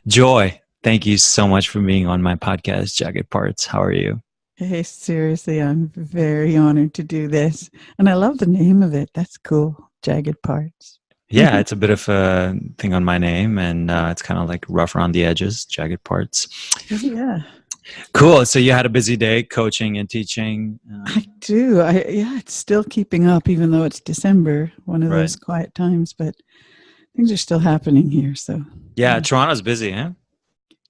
Joy, thank you so much for being on my podcast, Jagged Parts. How are you? Hey, seriously, I'm very honored to do this. And I love the name of it. That's cool. Jagged Parts. Yeah, it's a bit of a thing on my name, and it's kind of like rough around the edges, Jagged Parts. Yeah. Cool. So you had a busy day coaching and teaching. I do. Yeah, it's still keeping up, even though it's December, one of Right. those quiet times, but things are still happening here. So Yeah, Toronto's busy, huh?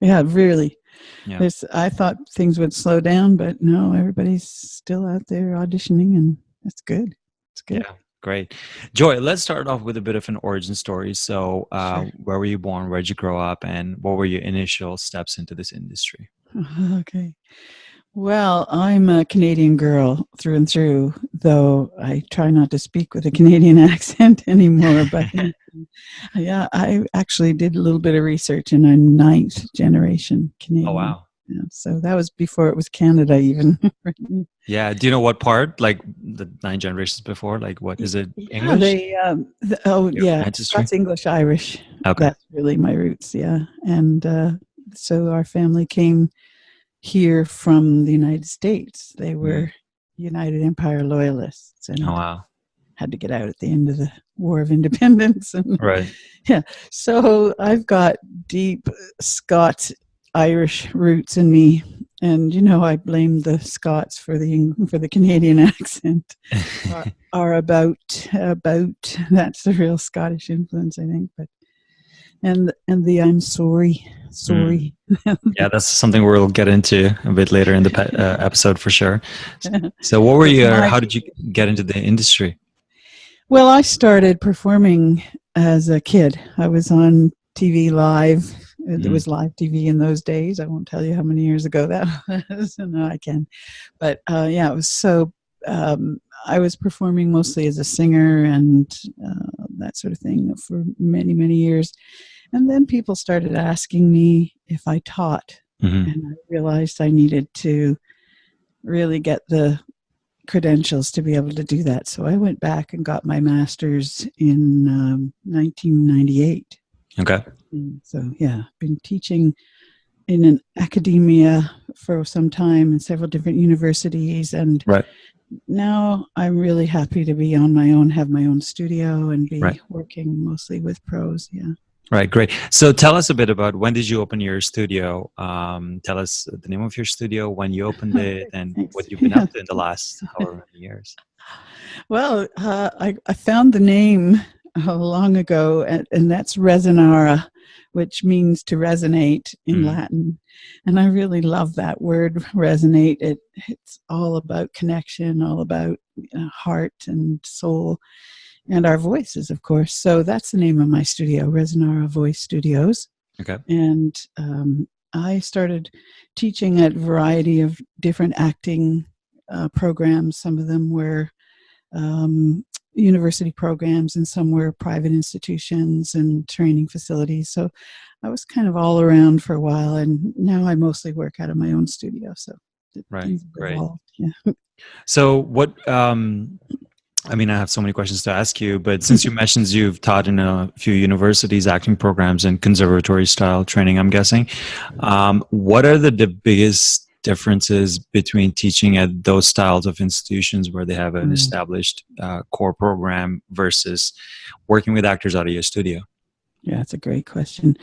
yeah, really. Yeah. I thought things would slow down, but no, everybody's still out there auditioning, and that's good. It's good. Yeah, great. Joy, let's start off with a bit of an origin story. So, Sure. where were you born? Where did you grow up? And what were your initial steps into this industry? Okay. Well, I'm a Canadian girl through and through, though I try not to speak with a Canadian accent anymore. But yeah, I actually did a little bit of research, and I'm ninth generation Canadian. Oh, wow. Yeah, so that was before it was Canada even. Yeah. Do you know what part, like the 9 generations before? Like, what is it? English? Yeah, Your yeah, ancestry? Scots, English, Irish. Okay. That's really my roots, yeah. And so our family came here from the United States. They were United Empire loyalists and Oh, wow. had to get out at the end of the War of Independence. And Right. yeah, so I've got deep Scots Irish roots in me, and I blame the Scots for the Canadian accent. Are about that's the real Scottish influence, I think. But and the I'm sorry. Yeah, that's something we'll get into a bit later in the episode for sure. So, what were you? How did you get into the industry? Well, I started performing as a kid. I was on TV live. It was live TV in those days. I won't tell you how many years ago that was. No, I can. But yeah, it was so. I was performing mostly as a singer and that sort of thing for many, many years. And then people started asking me if I taught. And I realized I needed to really get the credentials to be able to do that. So I went back and got my master's in 1998. Okay. And so, yeah, been teaching in an academia for some time in several different universities. And now I'm really happy to be on my own, have my own studio and be working mostly with pros. Yeah. Right, great. So tell us a bit about when did you open your studio? Tell us the name of your studio, when you opened it, and what you've been up to in the last however many years. Well, I found the name long ago, and that's Resonare, which means to resonate in Latin. And I really love that word, resonate. It's all about connection, all about heart and soul. And our voices, of course. So that's the name of my studio, Resonare Voice Studios. Okay. And I started teaching at a variety of different acting programs. Some of them were university programs, and some were private institutions and training facilities. So I was kind of all around for a while, and now I mostly work out of my own studio. So right, great. Yeah. So what? I mean, I have so many questions to ask you, but since you mentioned you've taught in a few universities, acting programs, and conservatory style training, I'm guessing, what are the biggest differences between teaching at those styles of institutions where they have an established core program versus working with actors out of your studio? Yeah, that's a great question.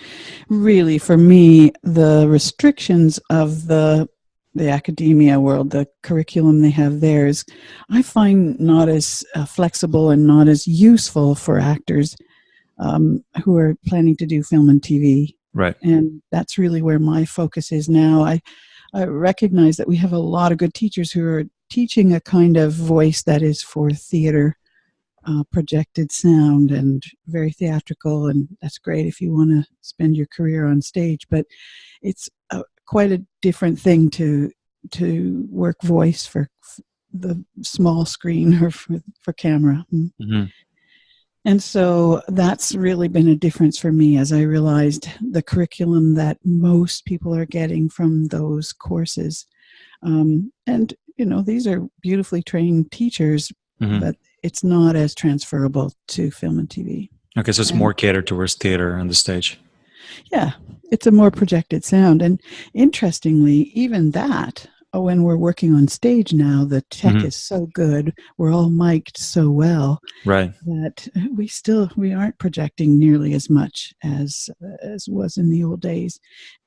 Really, for me, the restrictions of the academia world, the curriculum they have there is, I find, not as flexible and not as useful for actors who are planning to do film and TV. Right. And that's really where my focus is now. I recognize that we have a lot of good teachers who are teaching a kind of voice that is for theater, projected sound, and very theatrical, and that's great if you want to spend your career on stage. But it's quite a different thing to work voice for the small screen or for camera. And so that's really been a difference for me, as I realized the curriculum that most people are getting from those courses. And, these are beautifully trained teachers, but it's not as transferable to film and TV. Okay, so it's And more catered towards theater on the stage. yeah, it's a more projected sound. And interestingly, even that, when we're working on stage now, the tech Hmm. is so good, we're all mic'd so well Right. that we aren't projecting nearly as much as was in the old days.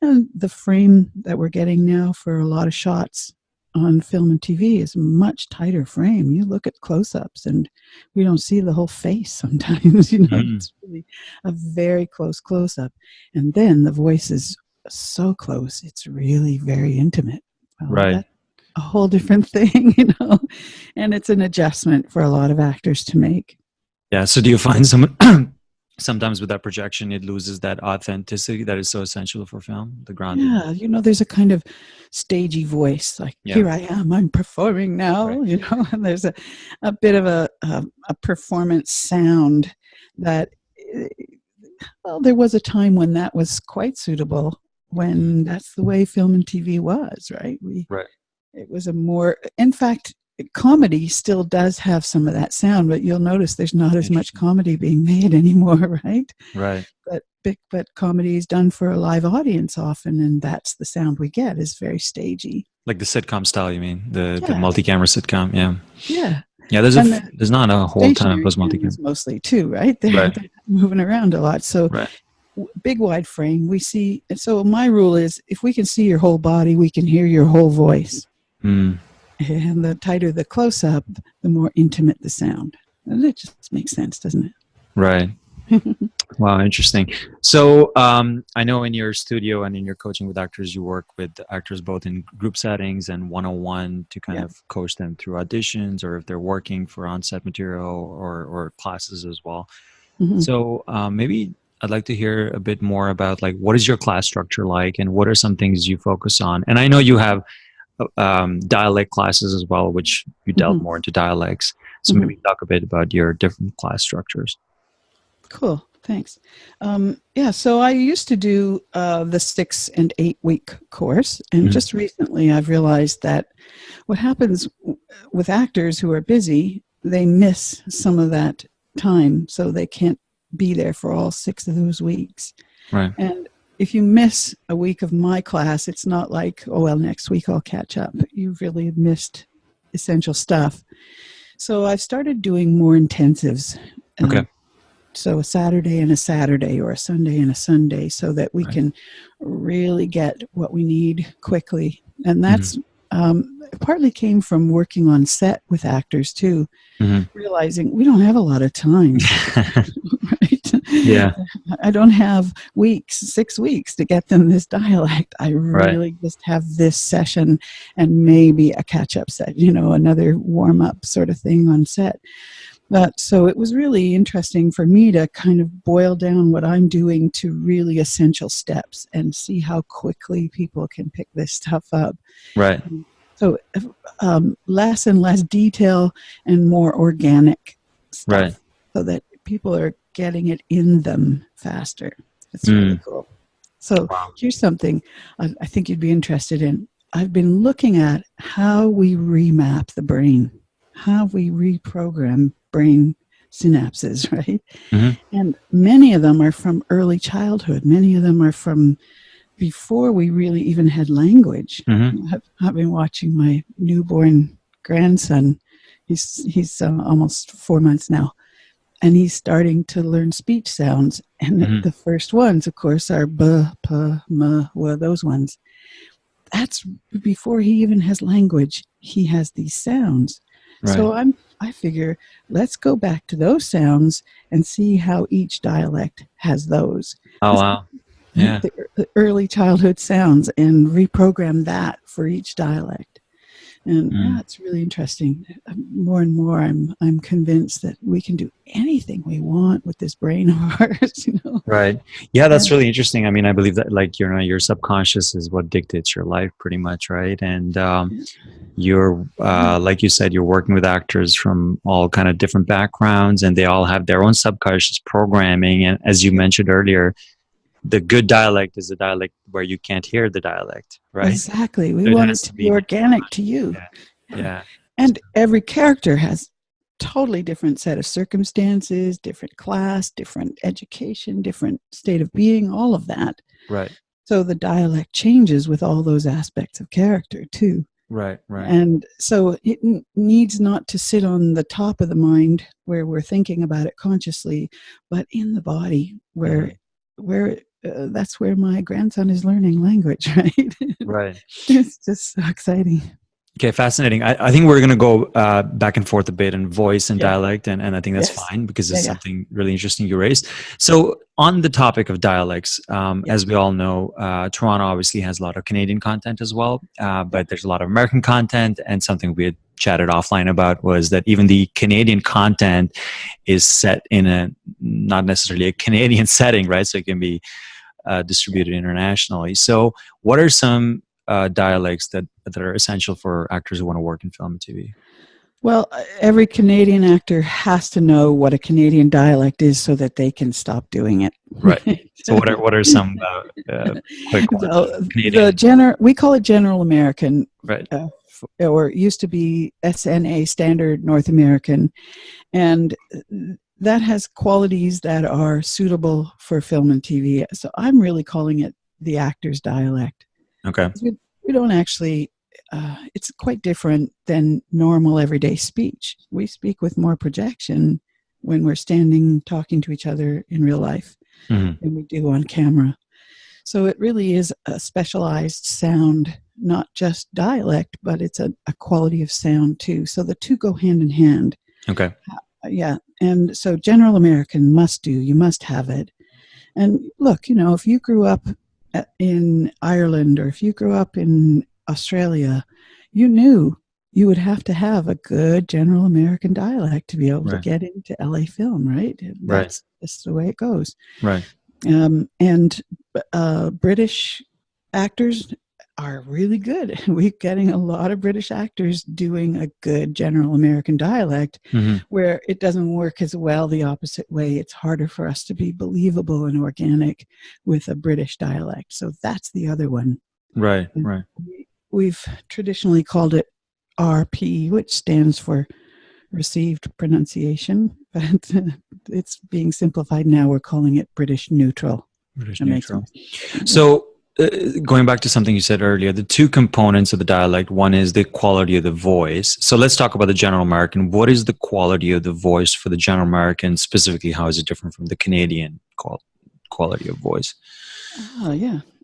And the frame that we're getting now for a lot of shots on film and TV is a much tighter frame. You look at close-ups and we don't see the whole face sometimes. Hmm. It's really a very close up, and then the voice is so close, it's really very intimate. Well, Right. that's a whole different thing. And it's an adjustment for a lot of actors to make. Yeah. So do you find some sometimes with that projection, it loses that authenticity that is so essential for film, the grounded? Yeah, there's a kind of stagey voice, like Yeah. here I am, I'm performing Right. now, and there's a bit of a performance sound that, eh, well, there was a time when that was quite suitable, when that's the way film and TV was, right? Right. It was a more, in fact, comedy still does have some of that sound, but you'll notice there's not as much Interesting. comedy being made anymore, right? Right. But comedy is done for a live audience often, and that's the sound we get, is very stagey. Like the sitcom style, you mean? The Yeah, multi-camera sitcom. Yeah. yeah. Yeah. And the There's not a whole ton of stationary those multi-camera. cameras mostly too, right? They're Right. moving around a lot. So Right. big wide frame, we see. And so my rule is, if we can see your whole body, we can hear your whole voice. Mm. And the tighter the close up, the more intimate the sound. And it just makes sense, doesn't Right. it? Wow, interesting. So I know in your studio and in your coaching with actors, you work with actors both in group settings and one-on-one to kind Yeah. of coach them through auditions, or if they're working for on-set material or classes as well. Mhm. So maybe I'd like to hear a bit more about, like, what is your class structure like, and what are some things you focus on? And I know you have dialect classes as well, which you delve Mhm. more into dialects. So Mhm. maybe talk a bit about your different class structures. Cool. Thanks. Yeah, so I used to do the 6 and 8 week course. And Mhm. just recently I've realized that what happens with actors who are busy, they miss some of that time. So they can't be there for all 6 of those weeks. Right. And if you miss a week of my class, it's not like, oh, well, next week I'll catch up. You've really missed essential stuff. So I've started doing more intensives. Okay. So a Saturday and a Saturday, or a Sunday and a Sunday, so that we Right. can really get what we need quickly. And Mhm. that's partly came from working on set with actors too, Mhm. realizing we don't have a lot of time. Right? Yeah. I don't have 6 weeks to get them this dialect. I Right. really just have this session and maybe a catch-up set, another warm-up sort of thing on set. But so it was really interesting for me to kind of boil down what I'm doing to really essential steps and see how quickly people can pick this stuff up. Right. So less and less detail and more organic stuff, Right. so that people are getting it in them faster. It's really cool. So Wow. here's something I think you'd be interested in. I've been looking at how we remap the brain, how we reprogram brain synapses, right? Mhm. And many of them are from early childhood. Many of them are from before we really even had language. Mhm. I've been watching my newborn grandson. He's almost 4 months now, and he's starting to learn speech sounds. And Mhm. the first ones, of course, are b, p, m, w, those ones. That's before he even has language. He has these sounds. Right. So I figure, let's go back to those sounds and see how each dialect has those. Oh, wow. Yeah. The early childhood sounds, and reprogram that for each dialect. And yeah, it's really interesting. More and more, I'm convinced that we can do anything we want with this brain of ours. Right. Yeah, that's Yeah. really interesting. I mean, I believe that, like, your subconscious is what dictates your life pretty much, right? And you're like you said, you're working with actors from all kind of different backgrounds, and they all have their own subconscious programming. And as you mentioned earlier, the good dialect is a dialect where you can't hear the dialect, right? Exactly. We So it want it has to to be be organic to you. yeah. Yeah. And every character has totally different set of circumstances, different class, different education, different state of being, all of that. Right. So the dialect changes with all those aspects of character too. Right. Right. And so it needs not to sit on the top of the mind where we're thinking about it consciously, but in the body where that's where my grandson is learning language, right? Right. It's just so exciting. Okay, fascinating. I think we're going to go back and forth a bit in voice and Yeah. dialect, and I think that's Yes. fine because it's Yeah. something really interesting you raised. So, on the topic of dialects, as we all know, Toronto obviously has a lot of Canadian content as well, but there's a lot of American content, and something we had chatted offline about was that even the Canadian content is set in a not necessarily a Canadian setting, right? So it can be distributed internationally. So, what are some dialects that are essential for actors who want to work in film and TV? Well, every Canadian actor has to know what a Canadian dialect is so that they can stop doing it. Right. So what are some quick ones? So we call it General American, right? Or it used to be SNA, Standard North American, and that has qualities that are suitable for film and TV. So I'm really calling it the actor's dialect. Okay. We don't actually, it's quite different than normal everyday speech. We speak with more projection when we're standing talking to each other in real life than we do on camera. So it really is a specialized sound, not just dialect, but it's a quality of sound too. So the two go hand in hand. Okay. Yeah. And so General American must do, you must have it. And look, if you grew up in Ireland or if you grew up in Australia, you knew you would have to have a good General American dialect to be able to get into LA film, right? That's the way it goes. Right. And British actors are really good. We're getting a lot of British actors doing a good General American dialect where it doesn't work as well the opposite way. It's harder for us to be believable and organic with a British dialect. So that's the other one. Right, right. We've traditionally called it RP, which stands for received pronunciation, but it's being simplified now. We're calling it British neutral. British neutral. So going back to something you said earlier, the two components of the dialect, one is the quality of the voice. So let's talk about the General American. What is the quality of the voice for the General American? Specifically, how is it different from the Canadian quality of voice?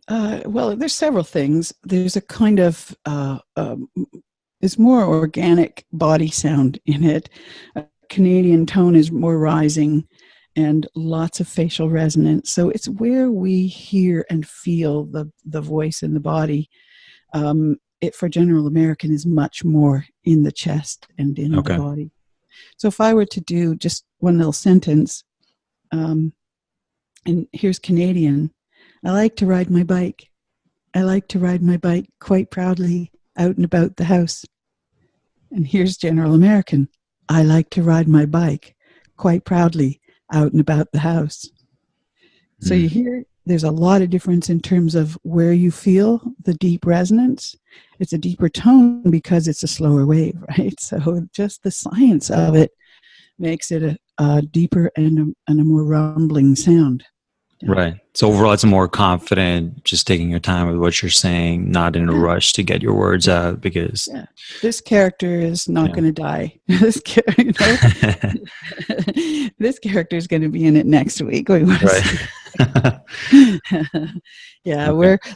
Well, there's several things. There's a kind of there's more organic body sound in it. Canadian tone is more rising and lots of facial resonance. So it's where we hear and feel the voice in the body. It for General American is much more in the chest and in the body. So if I were to do just one little sentence, and here's Canadian, I like to ride my bike. I like to ride my bike quite proudly out and about the house. And here's General American. I like to ride my bike quite proudly out and about the house. So you hear there's a lot of difference in terms of where you feel the deep resonance. It's a deeper tone because it's a slower wave, right? So just the science of it makes it a deeper and a more rumbling sound. Right. So overall, it's more confident, just taking your time with what you're saying, not in a rush to get your words out because this character is not going to die. This character is going to be in it next week. Where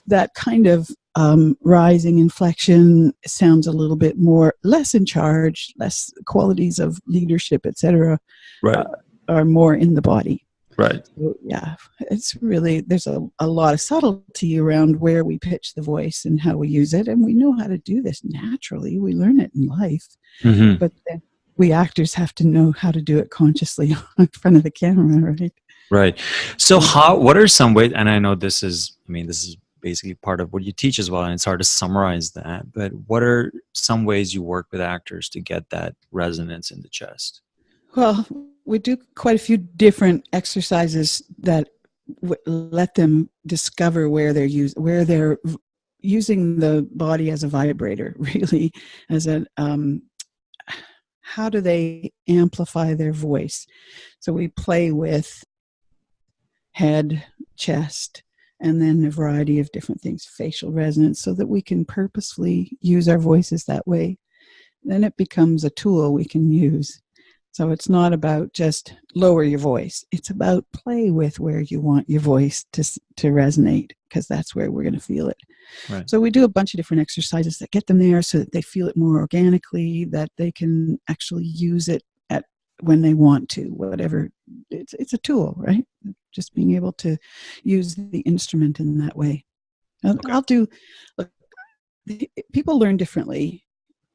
that kind of rising inflection sounds a little bit more less in charge, less qualities of leadership, etc. Are more in the body. Right. So, it's really, there's a lot of subtlety around where we pitch the voice and how we use it. And we know how to do this naturally. We learn it in life. But then we actors have to know how to do it consciously in front of the camera, right? Right. So what are some ways, and I know this is basically part of what you teach as well, and it's hard to summarize that, but what are some ways you work with actors to get that resonance in the chest? Well, we do quite a few different exercises that let them discover where they're using the body as a vibrator, really, as a how do they amplify their voice? So we play with head, chest, and then a variety of different things, facial resonance, so that we can purposefully use our voices that way. Then it becomes a tool we can use. So it's not about just lower your voice. It's about play with where you want your voice to resonate, because that's where we're going to feel it. Right. So we do a bunch of different exercises that get them there so that they feel it more organically, that they can actually use it when they want to, whatever. It's a tool, right? Just being able to use the instrument in that way. Okay. Look, people learn differently,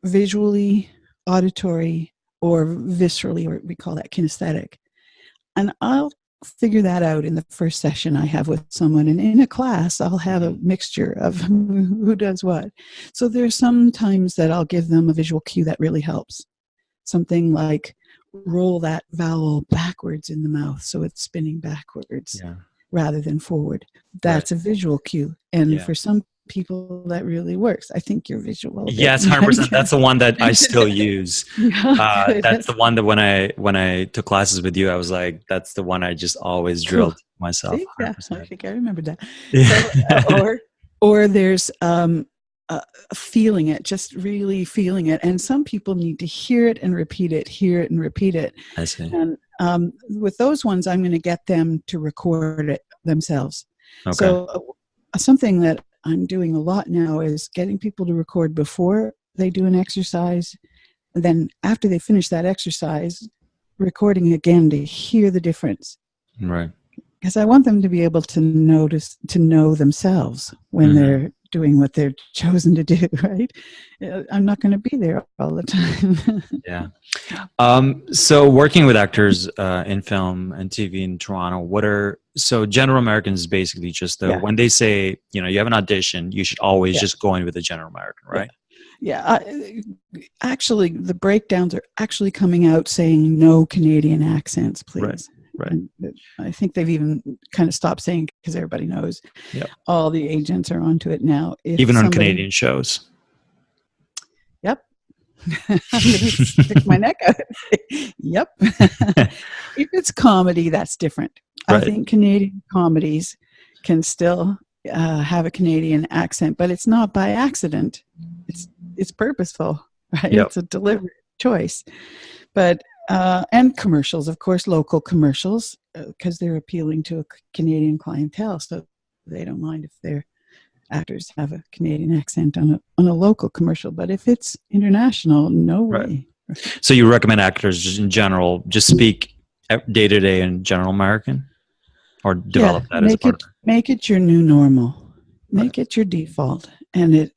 visually, auditory, or viscerally, or we call that kinesthetic. And I'll figure that out in the first session I have with someone. And in a class, I'll have a mixture of who does what. So there's some times that I'll give them a visual cue that really helps. Something like roll that vowel backwards in the mouth so it's spinning backwards rather than forward. That's a visual cue. And for some people that really works. I think your visual. Yes, 100%. That's the one that I still use. That's the one that when I took classes with you, I was like, that's the one I just always drilled myself. See? Yeah, I think I remember that. So, or there's feeling it, just really feeling it. And some people need to hear it and repeat it, hear it and repeat it. I see. And with those ones, I'm going to get them to record it themselves. Okay. So something that I'm doing a lot now is getting people to record before they do an exercise. And then after they finish that exercise, recording again to hear the difference. Right. Because I want them to be able to know themselves when they're doing what they're chosen to do, right? I'm not going to be there all the time. Yeah. So working with actors in film and TV in Toronto, so general Americans is basically just when they say, you have an audition, you should always just go in with a general American, right? Yeah. Actually, the breakdowns are actually coming out saying no Canadian accents, please. Right. And I think they've even kind of stopped saying, because everybody knows all the agents are onto it now. Even on Canadian shows. Yep. I'm going to stick my neck out. Yep. If it's comedy, that's different. Right. I think Canadian comedies can still have a Canadian accent, but it's not by accident. It's purposeful, right? Yep. It's a deliberate choice. But and commercials, of course, local commercials, because they're appealing to a Canadian clientele, so they don't mind if their actors have a Canadian accent on a local commercial. But if it's international, no way. Right. So you recommend actors just in general just speak day to day in general American, or develop that as a part of it? Make it your new normal. Make it your default. And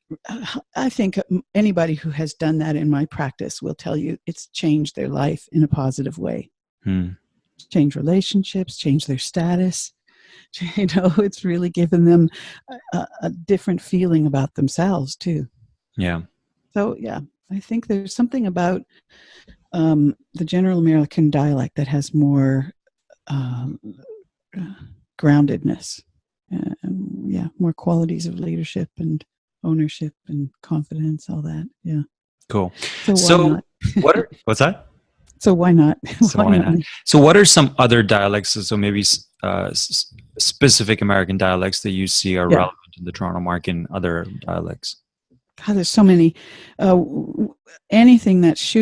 I think anybody who has done that in my practice will tell you it's changed their life in a positive way. Change relationships, change their status. It's really given them a different feeling about themselves too. Yeah. So I think there's something about the general American dialect that has more groundedness. More qualities of leadership and ownership and confidence, all that. Yeah. Cool. So what's that? So why not? Why not? So what are some other dialects? So maybe specific American dialects that you see are relevant in the Toronto market and other dialects? God, there's so many. Anything that's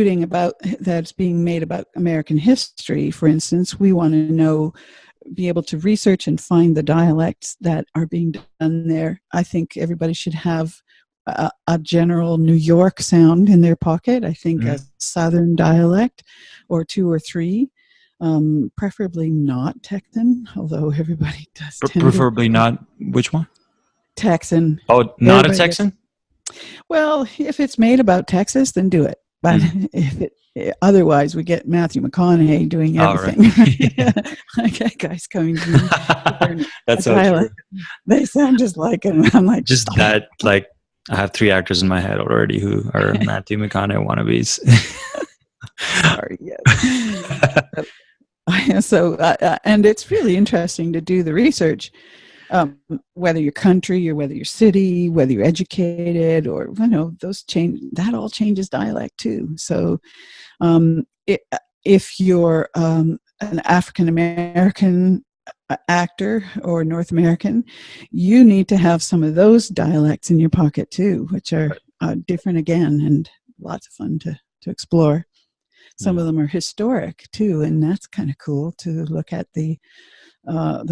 that's being made about American history, for instance, we want to be able to research and find the dialects that are being done there. I think everybody should have a general New York sound in their pocket. I think a Southern dialect or two or three, preferably not Texan, although everybody does. Preferably not, which one? Texan. Oh, not a Texan? Well, if it's made about Texas, then do it. But otherwise, we get Matthew McConaughey doing everything. Okay, guys coming to me. That's so true. They sound just like him. I'm like, just that. Like, I have 3 actors in my head already who are Matthew McConaughey wannabes. Sorry, yes. So, and it's really interesting to do the research. Whether you're country or whether you're city, whether you're educated, or those change. That all changes dialect too. So if you're an African American actor or North American, you need to have some of those dialects in your pocket too, which are different again and lots of fun to explore. Some of them are historic too, and that's kind of cool to look at the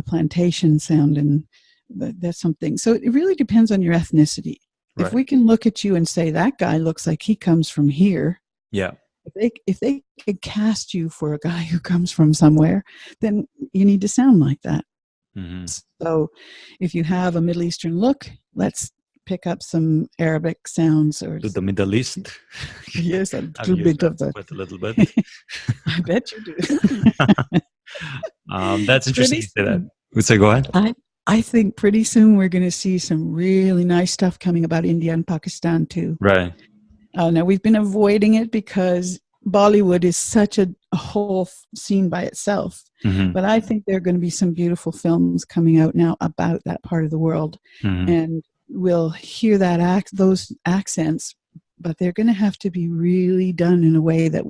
plantation sound, and that's something. So it really depends on your ethnicity. Right. If we can look at you and say that guy looks like he comes from here, yeah. If they could cast you for a guy who comes from somewhere, then you need to sound like that. Mm-hmm. So if you have a Middle Eastern look, let's pick up some Arabic sounds or the Middle East. Yes, a little bit of that. A little bit. I bet you do. That's interesting you say that. So go ahead. I think pretty soon we're going to see some really nice stuff coming about India and Pakistan too. Right. Now we've been avoiding it because Bollywood is such a whole scene by itself. Mm-hmm. But I think there are going to be some beautiful films coming out now about that part of the world. Mm-hmm. And we'll hear those accents, but they're going to have to be really done in a way that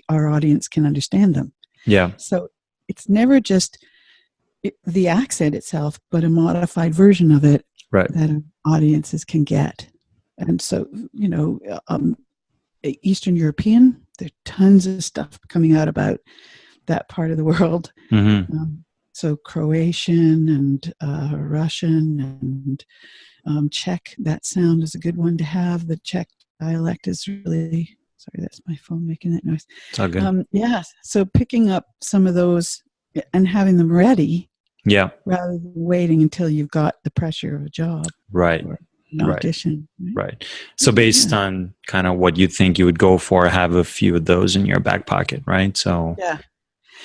our audience can understand them. Yeah. So it's never just the accent itself, but a modified version of it that audiences can get. And so, Eastern European, there are tons of stuff coming out about that part of the world. Mm-hmm. So Croatian and Russian and Czech, that sound is a good one to have. The Czech dialect is really, sorry, that's my phone making that noise. It's all good. So picking up some of those and having them ready. Yeah. Rather than waiting until you've got the pressure of a job. Right. Or an audition. Right. So based on kind of what you think you would go for, have a few of those in your back pocket, right? So yeah.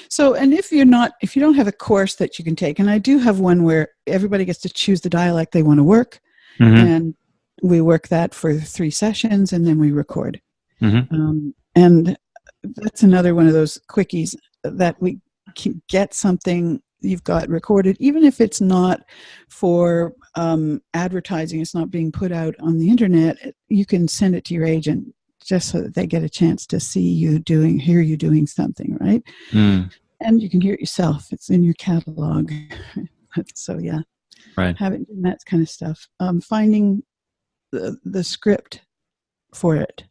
So, and if you don't have a course that you can take, and I do have one where everybody gets to choose the dialect they want to work, mm-hmm. and we work that for 3 sessions, and then we record. Mm-hmm. And that's another one of those quickies that we can get something you've got recorded, even if it's not for advertising, it's not being put out on the internet, you can send it to your agent just so that they get a chance to hear you doing something, right? Mm. And you can hear it yourself. It's in your catalog. So yeah, right. Having that kind of stuff. Finding the script for it.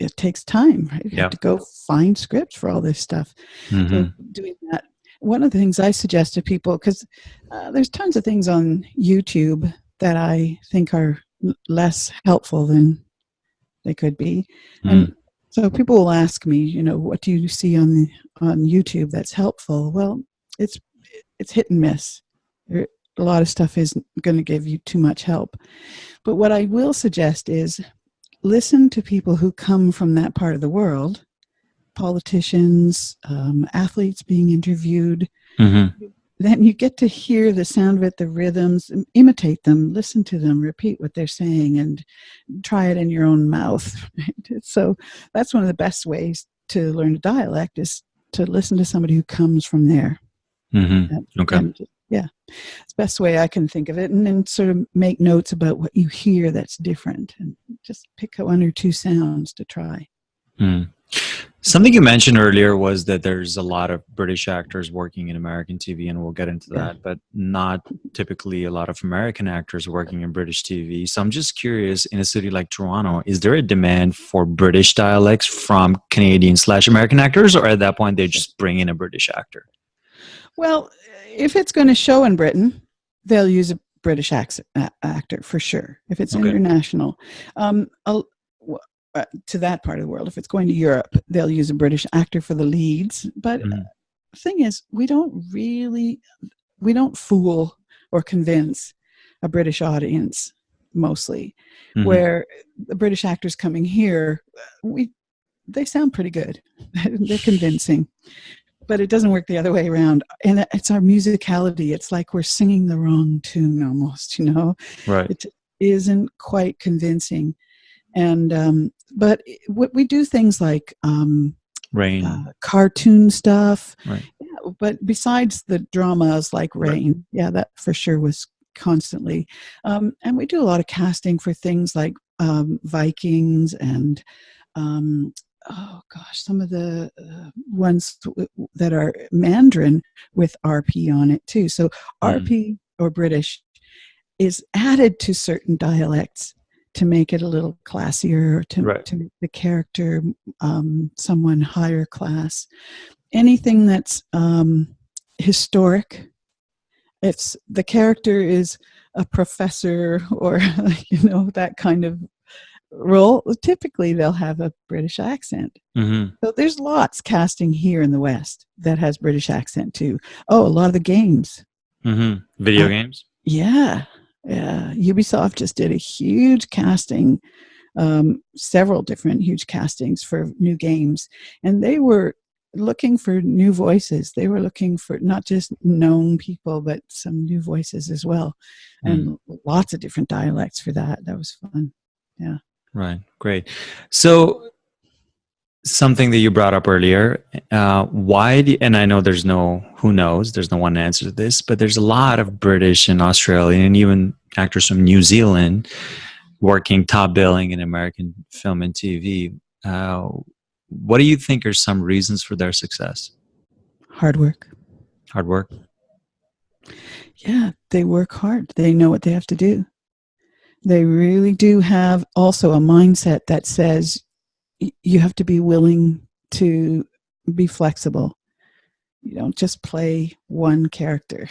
It takes time, right? You have to go find scripts for all this stuff. Mm-hmm. So doing that. One of the things I suggest to people, because there's tons of things on YouTube that I think are less helpful than they could be. Mm. And so people will ask me, what do you see on YouTube that's helpful? Well, it's hit and miss. A lot of stuff isn't going to give you too much help. But what I will suggest is listen to people who come from that part of the world, politicians, athletes being interviewed. Mm-hmm. Then you get to hear the sound of it, the rhythms, imitate them, listen to them, repeat what they're saying, and try it in your own mouth. Right? So that's one of the best ways to learn a dialect is to listen to somebody who comes from there. Mm-hmm. Okay. It's the best way I can think of it. And then sort of make notes about what you hear that's different and just pick 1 or 2 sounds to try. Mm. Something you mentioned earlier was that there's a lot of British actors working in American TV, and we'll get into that, but not typically a lot of American actors working in British TV. So I'm just curious, in a city like Toronto, is there a demand for British dialects from Canadian/American actors, or at that point they just bring in a British actor? Well, if it's going to show in Britain, they'll use a British actor for sure. If it's international, to that part of the world. If it's going to Europe, they'll use a British actor for the leads. But the thing is, we don't fool or convince a British audience mostly. Mm-hmm. Where the British actors coming here, they sound pretty good. They're convincing. But it doesn't work the other way around. And it's our musicality. It's like we're singing the wrong tune almost, Right. It isn't quite convincing. And but we do things like Rain, cartoon stuff. Right. Yeah, but besides the dramas like Rain, that for sure was constantly. And we do a lot of casting for things like Vikings and oh gosh, some of the ones that are Mandarin with RP on it too. So RP or British is added to certain dialects to make it a little classier, or to make the character someone higher class. Anything that's historic, if the character is a professor or that kind of role, typically they'll have a British accent. So there's lots casting here in the West that has British accent too. Oh, a lot of the games. Video games? Yeah. Ubisoft just did a huge casting, several different huge castings for new games. And they were looking for new voices. They were looking for not just known people, but some new voices as well. And lots of different dialects for that. That was fun. Yeah. Right. Great. So something that you brought up earlier, and I know there's no one answer to this, but there's a lot of British and Australian and even actors from New Zealand working top billing in American film and TV. What do you think are some reasons for their success? Hard work. Hard work? Yeah, they work hard. They know what they have to do. They really do have also a mindset that says you have to be willing to be flexible. You don't just play one character,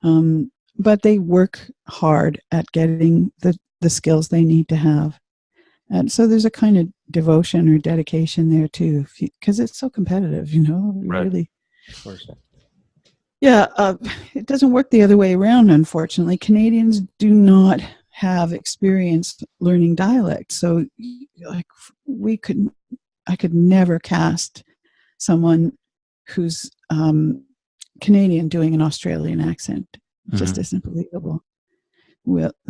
but they work hard at getting the skills they need to have. And so there's a kind of devotion or dedication there too, because it's so competitive, really. Of course. Yeah, it doesn't work the other way around, unfortunately. Canadians do not have experience learning dialects, so like I could never cast someone who's Canadian doing an Australian accent. It just isn't believable.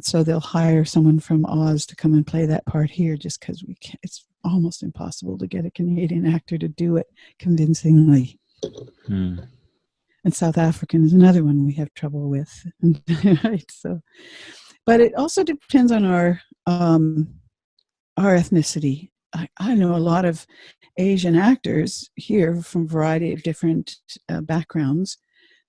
So they'll hire someone from Oz to come and play that part here, just because we can't. It's almost impossible to get a Canadian actor to do it convincingly. And South African is another one we have trouble with. Right, so. But it also depends on our ethnicity. I know a lot of Asian actors here from a variety of different backgrounds.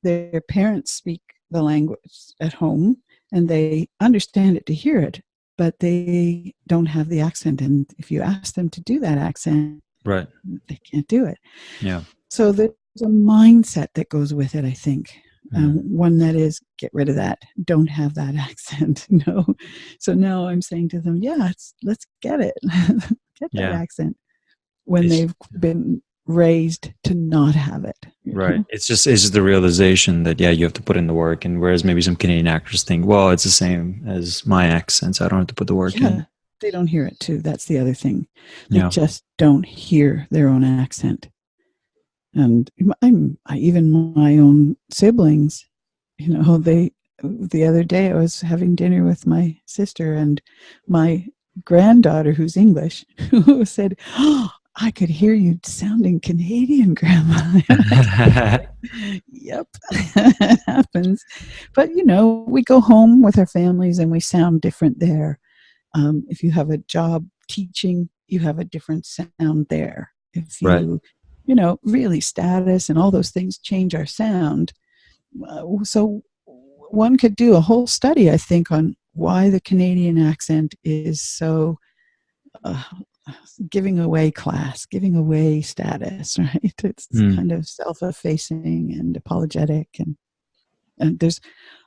Their parents speak the language at home, and they understand it to hear it, but they don't have the accent. And if you ask them to do that accent, they can't do it. Yeah. So there's a mindset that goes with it, I think. One that is, get rid of that. Don't have that accent. So now I'm saying to them, let's get it. Get that accent when they've been raised to not have it. Right. It's just the realization that, you have to put in the work. And whereas maybe some Canadian actors think, well, it's the same as my accent, so I don't have to put the work in. They don't hear it too. That's the other thing. They just don't hear their own accent. And even my own siblings, the other day I was having dinner with my sister and my granddaughter, who's English, who said, "Oh, I could hear you sounding Canadian, Grandma." Yep, it happens. But, we go home with our families and we sound different there. If you have a job teaching, you have a different sound there. If you really status and all those things change our sound. So one could do a whole study, I think, on why the Canadian accent is so giving away class, giving away status, right? It's kind of self-effacing and apologetic. And there's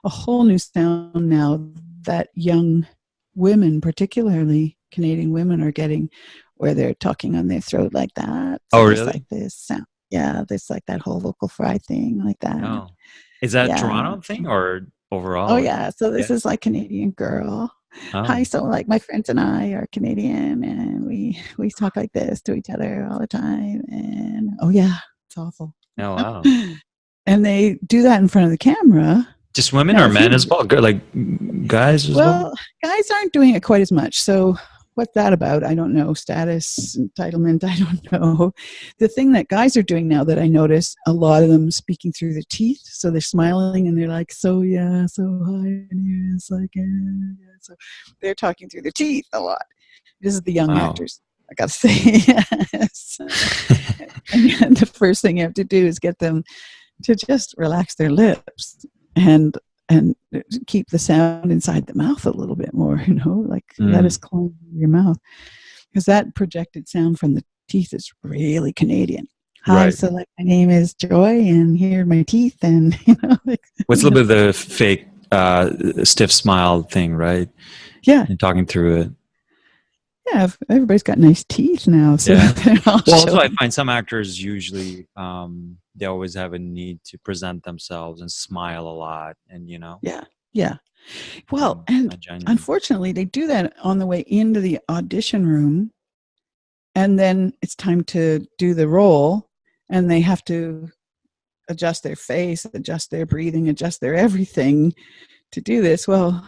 a whole new sound now that young women, particularly Canadian women, are getting, where they're talking on their throat like that. So really? Like this sound. Yeah, there's like that whole vocal fry thing like that. Oh. Is that Toronto thing or overall? Oh, yeah. So this is like Canadian girl. Oh. Hi, so like my friends and I are Canadian and we talk like this to each other all the time. And it's awful. Oh, wow. And they do that in front of the camera. Just women or men as well? Like guys as well? Well, guys aren't doing it quite as much. So what's that about? I don't know. Status, entitlement, I don't know. The thing that guys are doing now that I notice, a lot of them speaking through their teeth. So they're smiling and they're like, so yeah, so hi, and it's like, yeah. So they're talking through their teeth a lot. This is the young Wow. actors, I got to say. Yes. And the first thing you have to do is get them to just relax their lips and keep the sound inside the mouth a little bit more, like let us close your mouth, because that projected sound from the teeth is really Canadian. Hi, Right. so like my name is Joy, and here are my teeth, and What's a little bit of the fake stiff smile thing, right? Yeah, And talking through it. yeah. Everybody's got nice teeth now, so Yeah. they're all Well, also I showing. find some actors usually they always have a need to present themselves and smile a lot, and Yeah, yeah. Well, and not genuine. unfortunately, they do that on the way into the audition room, and then it's time to do the role, and they have to adjust their face, adjust their breathing, adjust their everything to do this. Well,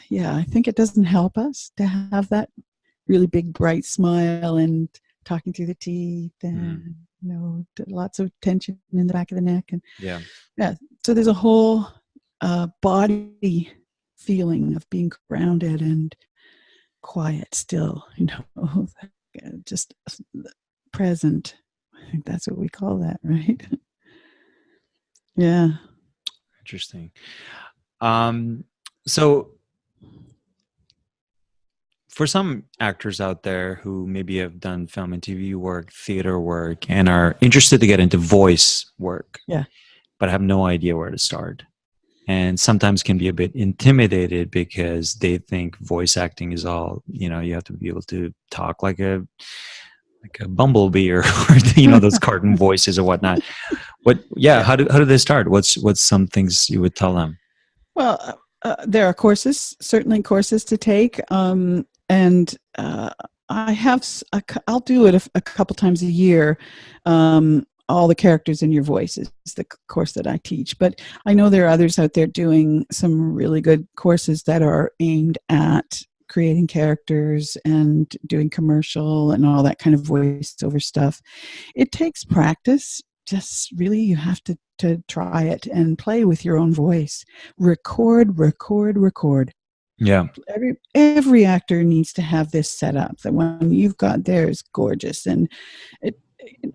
yeah, I think it doesn't help us to have that really big, bright smile and talking through the teeth, and lots of tension in the back of the neck, and Yeah. So there's a whole body feeling of being grounded and quiet, still, just present. I think that's what we call that, right? Yeah. Interesting. So for some actors out there who maybe have done film and TV work, theater work, and are interested to get into voice work, Yeah. but have no idea where to start, and sometimes can be a bit intimidated because they think voice acting is all, you have to be able to talk like a bumblebee or those cartoon voices or whatnot. How do they start? What's some things you would tell them? Well, there are certainly courses to take, and I have. I'll do it a couple times a year. All the characters in your voice is the course that I teach, but I know there are others out there doing some really good courses that are aimed at creating characters and doing commercial and all that kind of voiceover stuff. It takes practice. Just really, you have to try it and play with your own voice. Record. Yeah. Every actor needs to have this set up. The one you've got there is gorgeous, and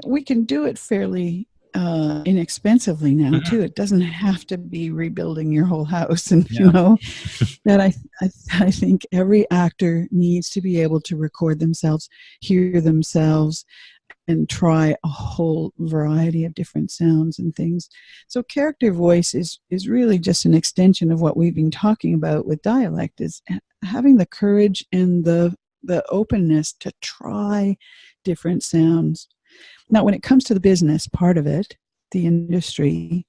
we can do it fairly inexpensively now too. It doesn't have to be rebuilding your whole house, and that I think every actor needs to be able to record themselves, hear themselves, and try a whole variety of different sounds and things. So character voice is really just an extension of what we've been talking about with dialect, is having the courage and the openness to try different sounds. Now, when it comes to the business part of it, the industry,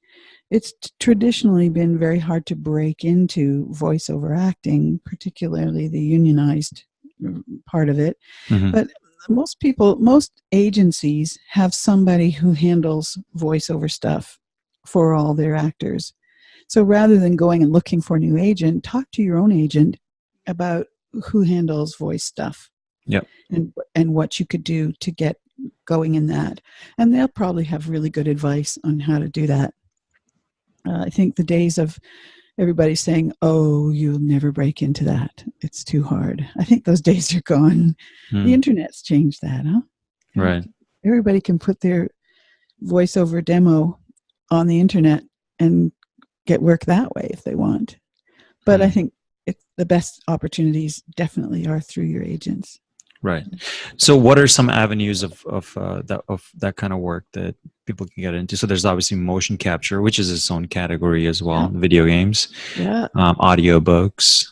it's traditionally been very hard to break into voiceover acting, particularly the unionized part of it. Mm-hmm. But most agencies have somebody who handles voiceover stuff for all their actors. So rather than going and looking for a new agent, talk to your own agent about who handles voice stuff. Yep. And what you could do to get going in that. And they'll probably have really good advice on how to do that. I think the days of everybody saying, oh, you'll never break into that, it's too hard, I think those days are gone. The internet's changed that, huh? Right. Everybody can put their voiceover demo on the internet and get work that way if they want. But I think the best opportunities definitely are through your agents. Right. So what are some avenues of that kind of work that people can get into? So there's obviously motion capture, which is its own category as well. Yeah. Video games. Yeah. Audiobooks.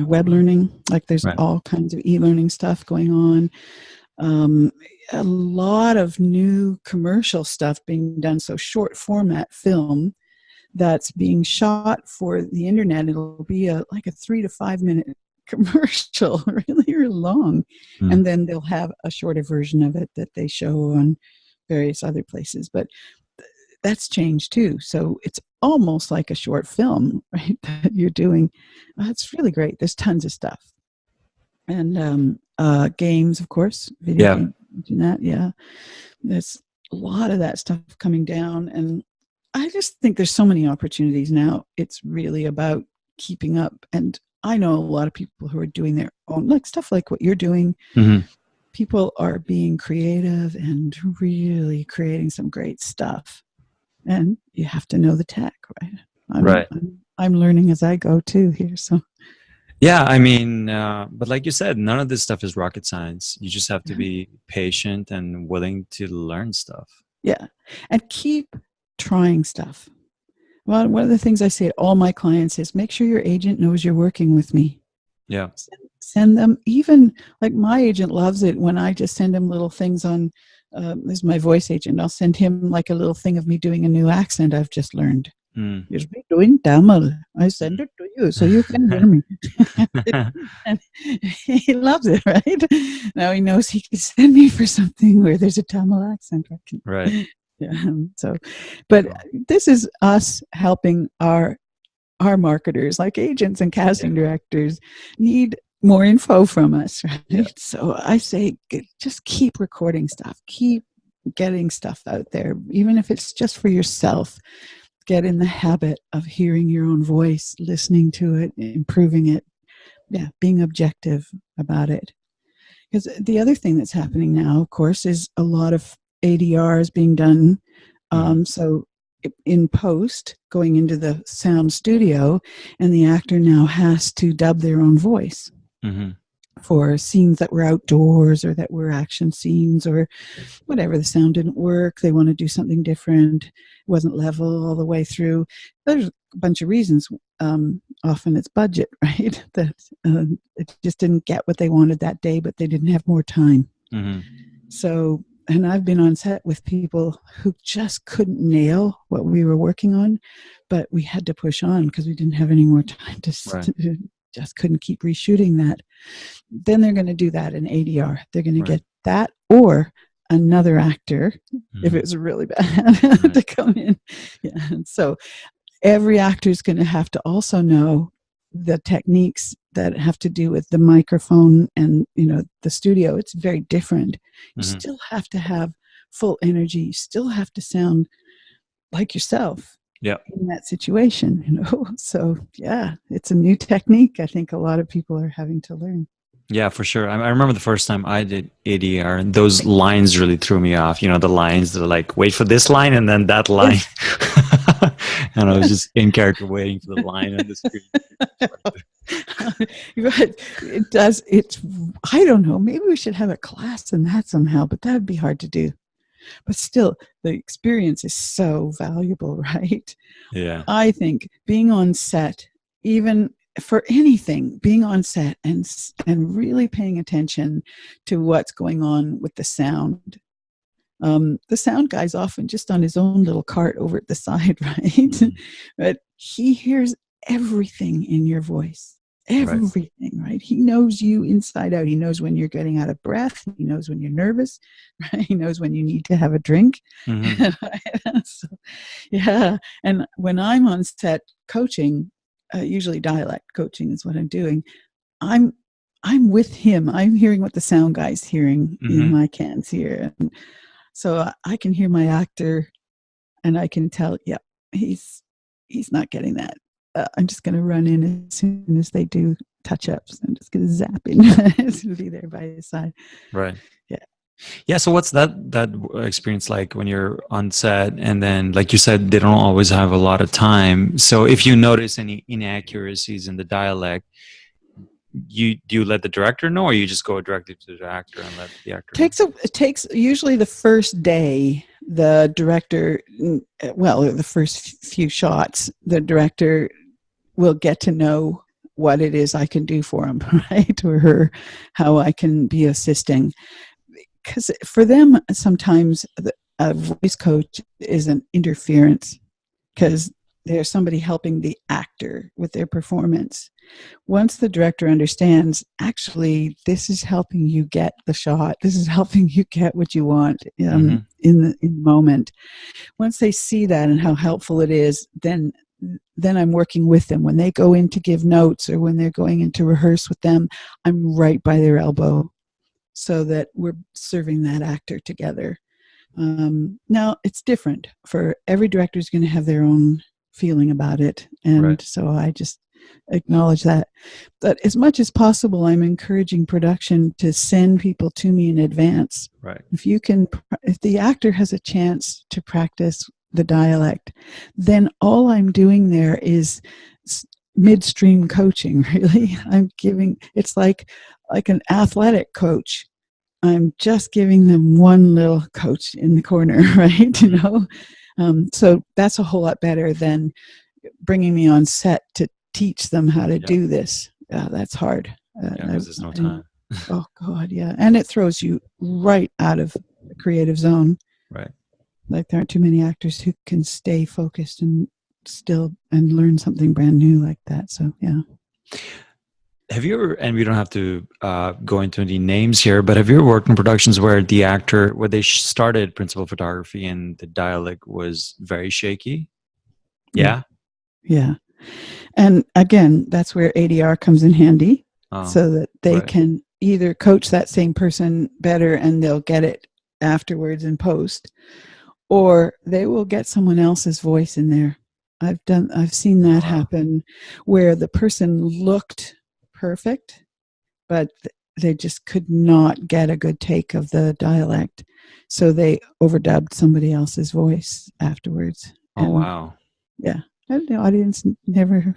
Web learning. Like there's all kinds of e-learning stuff going on. A lot of new commercial stuff being done. So short format film that's being shot for the internet. It'll be like a 3 to 5 minute commercial, really long, and then they'll have a shorter version of it that they show on various other places. But that's changed too, so it's almost like a short film, right, that you're doing. It's really great. There's tons of stuff, and games, of course, video Yeah. games, and that. Yeah, there's a lot of that stuff coming down, and I just think there's so many opportunities now. It's really about keeping up, and I know a lot of people who are doing their own, like stuff like what you're doing. Mm-hmm. People are being creative and really creating some great stuff, and you have to know the tech, right? Right. I'm learning as I go too here. So Yeah, I mean, but like you said, none of this stuff is rocket science. You just have to yeah, be patient and willing to learn stuff. yeah. And keep trying stuff. Well, one of the things I say to all my clients is make sure your agent knows you're working with me. Yeah. Send them, even like my agent loves it when I just send him little things on. This is my voice agent. I'll send him like a little thing of me doing a new accent I've just learned. Mm. Here's me doing Tamil. I send it to you so you can hear me. And he loves it, right? Now he knows he can send me for something where there's a Tamil accent. Right. Yeah. So, but this is us helping our marketers, like agents and casting directors, need more info from us, right? Yeah. So I say, just keep recording stuff, keep getting stuff out there, even if it's just for yourself. Get in the habit of hearing your own voice, listening to it, improving it. Yeah, being objective about it. Because the other thing that's happening now, of course, is a lot of ADRs being done. So in post, going into the sound studio, and the actor now has to dub their own voice for scenes that were outdoors or that were action scenes or whatever. The sound didn't work. They want to do something different. It wasn't level all the way through. There's a bunch of reasons. Often it's budget, right? That it just didn't get what they wanted that day, but they didn't have more time. So, and I've been on set with people who just couldn't nail what we were working on, but we had to push on because we didn't have any more time to just couldn't keep reshooting that. Then they're going to do that in ADR. They're going to get that or another actor, if it's really bad, to come in. Yeah. And so every actor is going to have to also know the techniques that have to do with the microphone and, the studio. It's very different. You still have to have full energy. You still have to sound like yourself. In that situation, So yeah, it's a new technique. I think a lot of people are having to learn. Yeah, for sure. I remember the first time I did ADR, and those lines really threw me off. The lines that are like, wait for this line and then that line. And I was just in character waiting for the line on the screen. It does. I don't know. Maybe we should have a class in that somehow, but that would be hard to do. But still, the experience is so valuable, right? Yeah. I think being on set, even for anything, being on set and really paying attention to what's going on with the sound. The sound guy's often just on his own little cart over at the side, right? But he hears everything in your voice. Everything, right? He knows you inside out. He knows when you're getting out of breath. He knows when you're nervous, right? He knows when you need to have a drink. So, yeah. And when I'm on set coaching, usually dialect coaching is what I'm doing. I'm with him. I'm hearing what the sound guy's hearing in my cans here. And so I can hear my actor and I can tell, he's not getting that. I'm just going to run in as soon as they do touch-ups. I'm just going to zap in to be there by his side. Right. Yeah. Yeah. So what's that experience like when you're on set? And then, like you said, they don't always have a lot of time. So if you notice any inaccuracies in the dialect, do you let the director know, or you just go directly to the actor and let the actor know? It takes usually the first day, the director, the first few shots, the director will get to know what it is I can do for him, right? Or her, how I can be assisting. Because for them, sometimes a voice coach is an interference because there's somebody helping the actor with their performance. Once the director understands, actually, this is helping you get the shot. This is helping you get what you want in the moment. Once they see that and how helpful it is, then I'm working with them. When they go in to give notes or when they're going in to rehearse with them, I'm right by their elbow. so that we're serving that actor together. Now it's different for every director is going to have their own feeling about it. And so I just acknowledge that. But as much as possible, I'm encouraging production to send people to me in advance. Right. If the actor has a chance to practice the dialect, then all I'm doing there is midstream coaching, really. It's like an athletic coach. I'm just giving them one little coach in the corner, right? So that's a whole lot better than bringing me on set to teach them how to do this. That's hard. Because there's no time. Oh God, yeah. And it throws you right out of the creative zone. Right. Like there aren't too many actors who can stay focused and learn something brand new like that. So, yeah. Have you ever, and we don't have to go into any names here, but have you ever worked in productions where they started principal photography and the dialect was very shaky? Yeah? Yeah. And again, that's where ADR comes in handy, so that they can either coach that same person better and they'll get it afterwards in post, or they will get someone else's voice in there. I've seen that happen where the person looked perfect, but they just could not get a good take of the dialect, so they overdubbed somebody else's voice afterwards. Wow. Yeah. And the audience never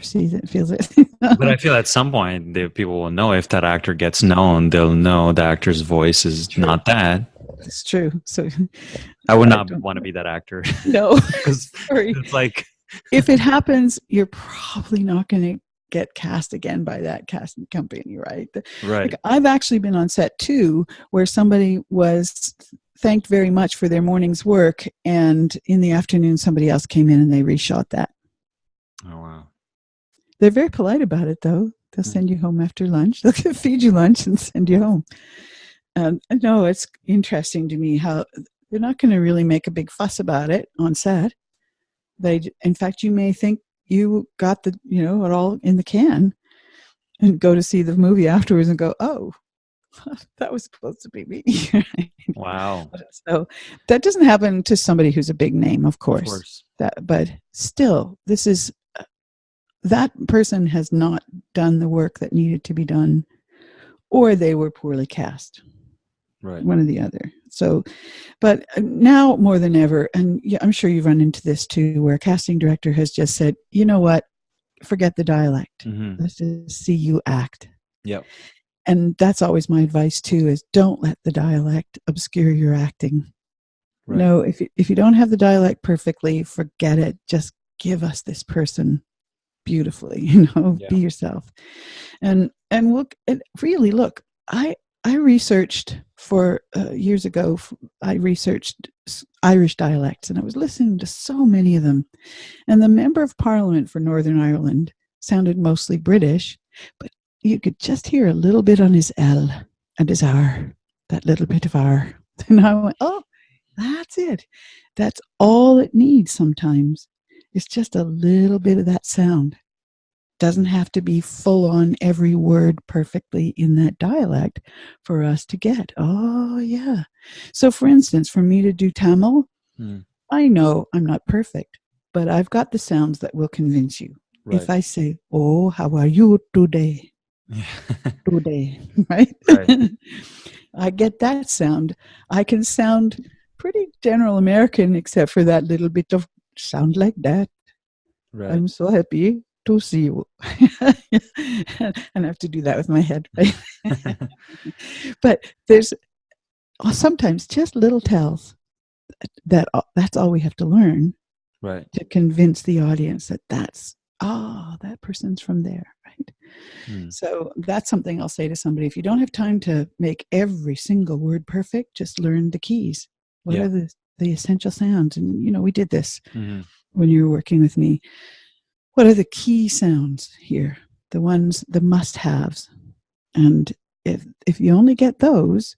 sees it, feels it. But I feel at some point people will know, if that actor gets known, they'll know the actor's voice is not that. It's true. So I would not want to be that actor. No. Because it's like, if it happens, you're probably not going to get cast again by that casting company, right? Right. Like, I've actually been on set too, where somebody was thanked very much for their morning's work, and in the afternoon somebody else came in and they reshot that. Oh wow. They're very polite about it, though. They'll send you home after lunch. They'll feed you lunch and send you home. No, it's interesting to me how they're not going to really make a big fuss about it on set. In fact, you may think you got it all in the can, and go to see the movie afterwards and go, oh, that was supposed to be me. Wow. So that doesn't happen to somebody who's a big name, of course. But still, this is that person has not done the work that needed to be done, or they were poorly cast. Right. One or the other. So, but now more than ever, and I'm sure you've run into this too, where a casting director has just said, you know what, forget the dialect. Mm-hmm. Let's just see you act. Yep. And that's always my advice too, is don't let the dialect obscure your acting. Right. No, if you don't have the dialect perfectly, forget it. Just give us this person beautifully, Be yourself. And look, I researched for years ago. I researched Irish dialects, and I was listening to so many of them. And the Member of Parliament for Northern Ireland sounded mostly British, but you could just hear a little bit on his L and his R, that little bit of R. And I went, oh, that's it. That's all it needs sometimes. It's just a little bit of that sound. Doesn't have to be full on every word perfectly in that dialect for us to get. Oh, yeah. So, for instance, for me to do Tamil, I know I'm not perfect, but I've got the sounds that will convince you. Right. If I say, oh, how are you today? Today, right? I get that sound. I can sound pretty general American, except for that little bit of sound like that. Right. I'm so happy to see you. And I have to do that with my head, right? But there's sometimes just little tells that's all we have to learn, right, to convince the audience that that person's from there, right? So that's something I'll say to somebody. If you don't have time to make every single word perfect, just learn the keys. What are the essential sounds? And we did this when you were working with me. What are the key sounds here? The ones, the must-haves. And if you only get those,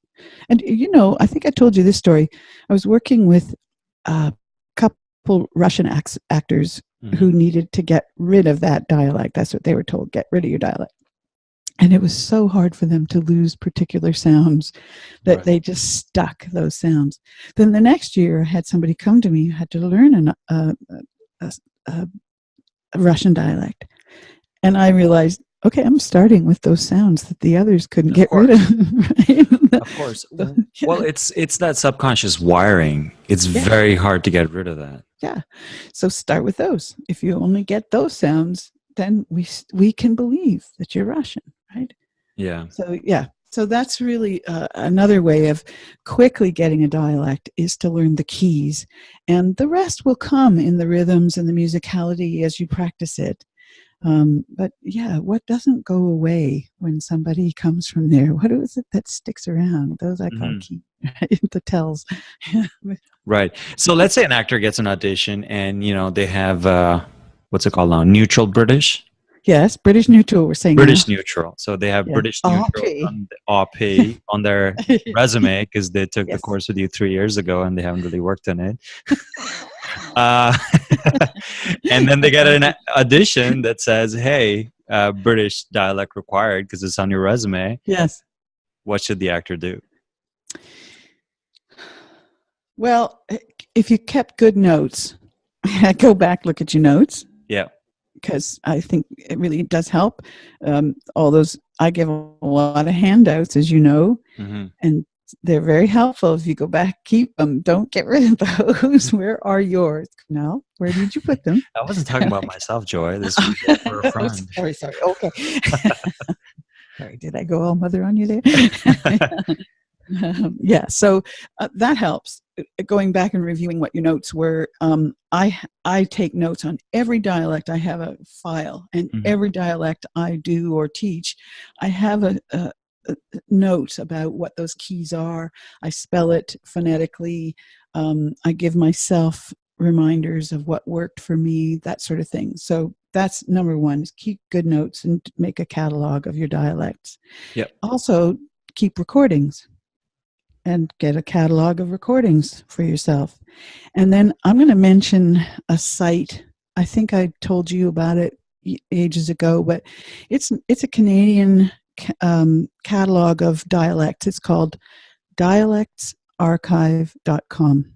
and I think I told you this story. I was working with a couple Russian actors who needed to get rid of that dialect. That's what they were told, get rid of your dialect. And it was so hard for them to lose particular sounds that Right. they just stuck those sounds. Then the next year, I had somebody come to me who had to learn a, a Russian dialect. And I realized, okay, I'm starting with those sounds that the others couldn't Of get rid course. of. Right? Of course. So, Well, yeah, it's that subconscious wiring. It's yeah, very hard to get rid of that. yeah. So start with those. If you only get those sounds, then we can believe that you're Russian, right? Yeah. So yeah. So that's really another way of quickly getting a dialect is to learn the keys, and the rest will come in the rhythms and the musicality as you practice it. But yeah, what doesn't go away when somebody comes from there? What is it that sticks around? Those I call Mhm. key, right? The tells. Right. So let's say an actor gets an audition and, they have, what's it called now? Neutral British? Yes, British neutral. We're saying now. British neutral. So they have Yeah. British neutral RP. on the AP on their resume because they took the Yes. course with you 3 years ago and they haven't really worked on it. Uh, and then they get an audition that says, hey, British dialect required because it's on your resume. Yes. What should the actor do? Well, if you kept good notes, go back, look at your notes, Yeah. because I think it really does help. All those, I give a lot of handouts, as you know, Mm-hmm. and they're very helpful. If you go back, keep them. Don't get rid of those. Where are yours? No, where did you put them? I wasn't talking about myself, Joy. This was for a friend. Sorry. Okay. Sorry, did I go all mother on you there? Yeah, so that helps. Going back and reviewing what your notes were, I take notes on every dialect. I have a file, and every dialect I do or teach, I have a note about what those keys are. I spell it phonetically. I give myself reminders of what worked for me, that sort of thing. So that's number one, is keep good notes and make a catalog of your dialects. Yep. Also, keep recordings and get a catalog of recordings for yourself. And then I'm going to mention a site. I think I told you about it ages ago, but it's a Canadian catalog of dialects. It's called dialectsarchive.com.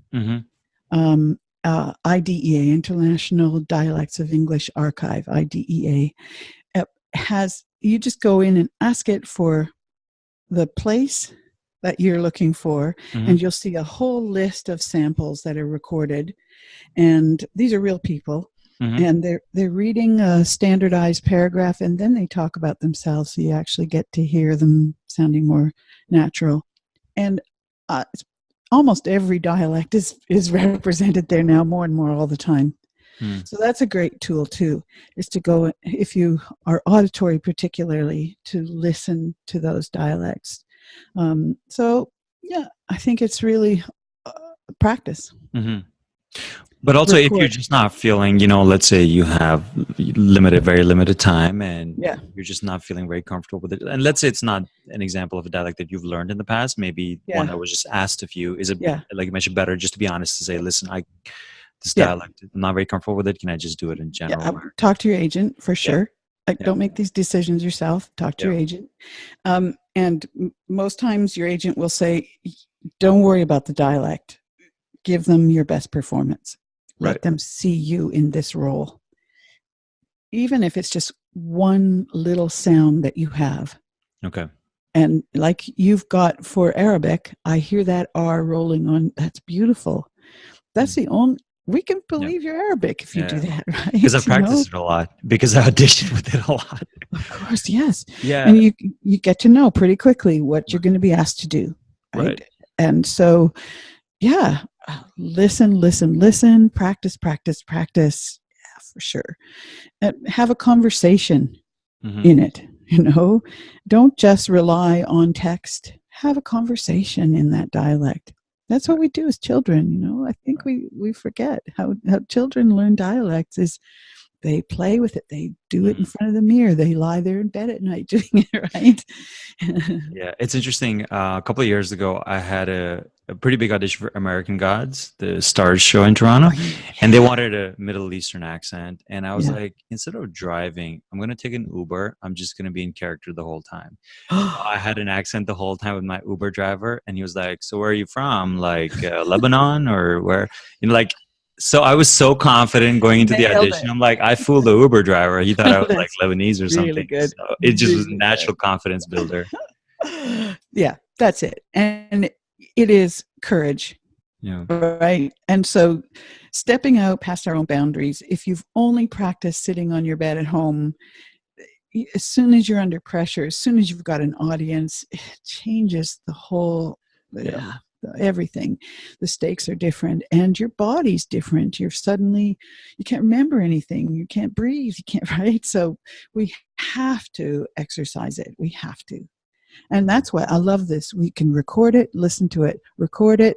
IDEA, International Dialects of English Archive, IDEA. You just go in and ask it for the place that you're looking for, and you'll see a whole list of samples that are recorded. And these are real people. And they're reading a standardized paragraph, and then they talk about themselves, so you actually get to hear them sounding more natural. And almost every dialect is represented there now, more and more all the time. So that's a great tool too, is to go, if you are auditory particularly, to listen to those dialects. So yeah, I think it's really practice. But also, if you're just not feeling, let's say you have very limited time and you're just not feeling very comfortable with it. And let's say it's not an example of a dialect that you've learned in the past, maybe one that was just asked of you. Is it, like you mentioned, better just to be honest to say, listen, this dialect, I'm not very comfortable with it. Can I just do it in general? Talk to your agent for sure. Don't make these decisions yourself. Talk to your agent. And most times your agent will say, don't worry about the dialect. Give them your best performance. Let them see you in this role. Even if it's just one little sound that you have. Okay. And like you've got for Arabic, I hear that R rolling on. That's beautiful. That's the only, we can believe you're Arabic if you do that, right? Because I practiced it a lot, because I auditioned with it a lot. Of course, yes. Yeah. And you get to know pretty quickly what you're going to be asked to do. Right. And so, yeah, listen, practice. Yeah, for sure. And have a conversation in it, Don't just rely on text. Have a conversation in that dialect. That's what we do as children, I think we forget how children learn dialects is they play with it. They do it in front of the mirror. They lie there in bed at night doing it, right? Yeah, it's interesting. A couple of years ago, I had a pretty big audition for American Gods, the Stars show in Toronto, and they wanted a Middle Eastern accent. And I was Yeah. like, instead of driving, I'm gonna take an Uber. I'm just gonna be in character the whole time. So I had an accent the whole time with my Uber driver, and he was like, "So where are you from? Like Lebanon or where?" You know, like. So I was so confident going into the Nailed audition. it. I'm like, I fooled the Uber driver. He thought I was like That's Lebanese or really something. good. So it just was a Really natural confidence builder. good. Yeah, that's it. And it is courage, Yeah. right? And so stepping out past our own boundaries, if you've only practiced sitting on your bed at home, as soon as you're under pressure, as soon as you've got an audience, it changes the whole, Yeah. everything. The stakes are different and your body's different. You're suddenly, you can't remember anything. You can't breathe. You can't, right? So we have to exercise it. We have to. And that's why I love this. We can record it, listen to it, record it,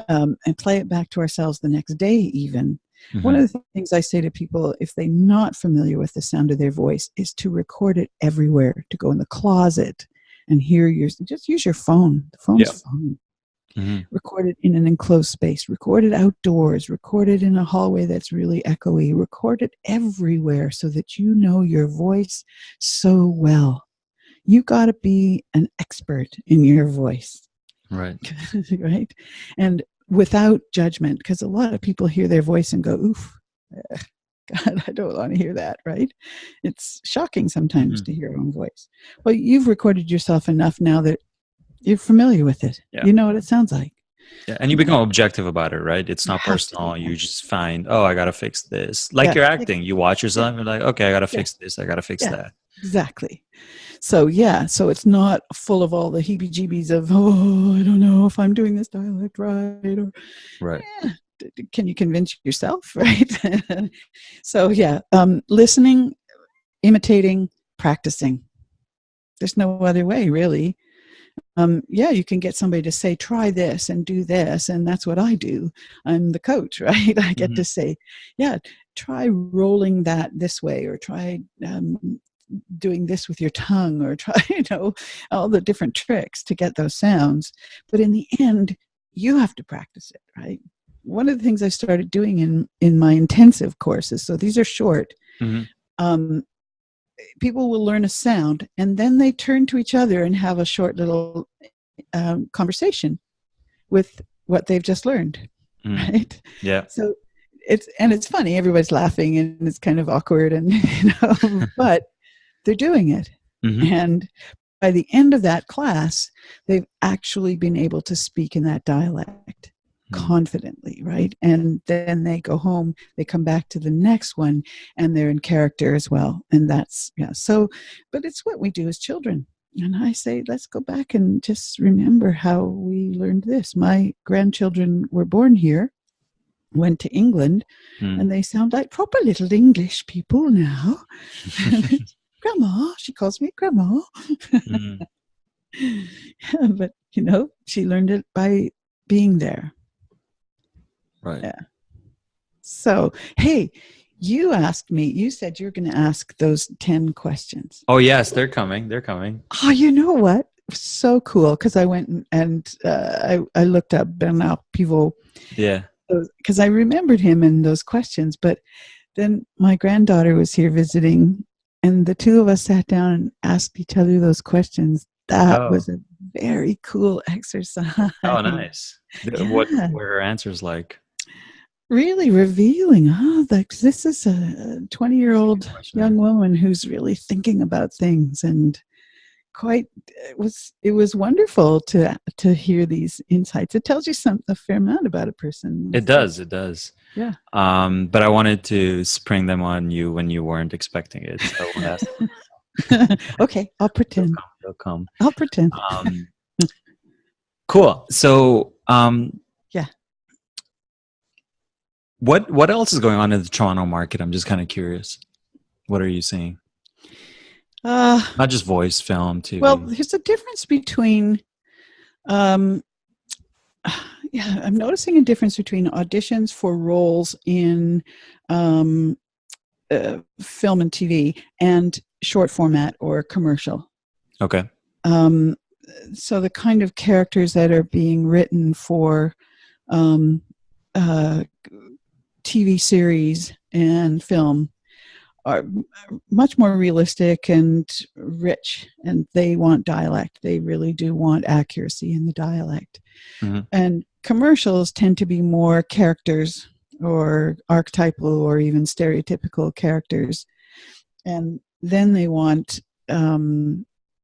and play it back to ourselves the next day even. One of the things I say to people, if they're not familiar with the sound of their voice, is to record it everywhere, to go in the closet and hear just use your phone. The phone's fine. Record it in an enclosed space, record it outdoors, record it in a hallway that's really echoey, record it everywhere so that you know your voice so well. You got to be an expert in your voice. Right. Right. And without judgment, because a lot of people hear their voice and go, oof, God, I don't want to hear that. Right. It's shocking sometimes to hear your own voice. Well, you've recorded yourself enough now that you're familiar with it. Yeah. You know what it sounds like. Yeah, and you become objective about it, right? It's not personal. You just find, oh, I gotta fix this. Like you're acting. You watch yourself and you're like, okay, I gotta fix this. I gotta fix that. Exactly. So so it's not full of all the heebie-jeebies of, oh, I don't know if I'm doing this dialect right, or right. Can you convince yourself, right? So listening, imitating, practicing. There's no other way, really. You can get somebody to say, try this and do this. And that's what I do. I'm the coach, right? I get to say, try rolling that this way, or try doing this with your tongue, or try, all the different tricks to get those sounds. But in the end, you have to practice it, right? One of the things I started doing in my intensive courses, so these are short, people will learn a sound and then they turn to each other and have a short little conversation with what they've just learned, right? Yeah. So it's funny. Everybody's laughing and it's kind of awkward, and but they're doing it. And by the end of that class, they've actually been able to speak in that dialect confidently, right? And then they go home, they come back to the next one, and they're in character as well. And that's, so, but it's what we do as children. And I say, let's go back and just remember how we learned this. My grandchildren were born here, went to England, and they sound like proper little English people now. Grandma, she calls me Grandma. But, she learned it by being there. Right. Yeah. So, hey, you asked me, you said you're going to ask those 10 questions. Oh, yes, they're coming. They're coming. Oh, you know what? So cool. Because I went and I looked up Bernard Pivot. Yeah. Because I remembered him and those questions. But then my granddaughter was here visiting, and the two of us sat down and asked each other those questions. That was a very cool exercise. Oh, nice. What were her answers like? Really revealing, this is a 20-year-old young woman who's really thinking about things, and it was wonderful to hear these insights. It tells you a fair amount about a person. It does. Yeah. But I wanted to spring them on you when you weren't expecting it. So okay, I'll pretend. They'll come. I'll pretend. Cool. So yeah. What else is going on in the Toronto market? I'm just kind of curious. What are you seeing? Not just voice, film, TV. Well, there's a difference between, I'm noticing a difference between auditions for roles in film and TV and short format or commercial. Okay. so the kind of characters that are being written for um, TV series and film are much more realistic and rich, and they want dialect. They really do want accuracy in the dialect. Mm-hmm. And commercials tend to be more characters or archetypal or even stereotypical characters. And then they want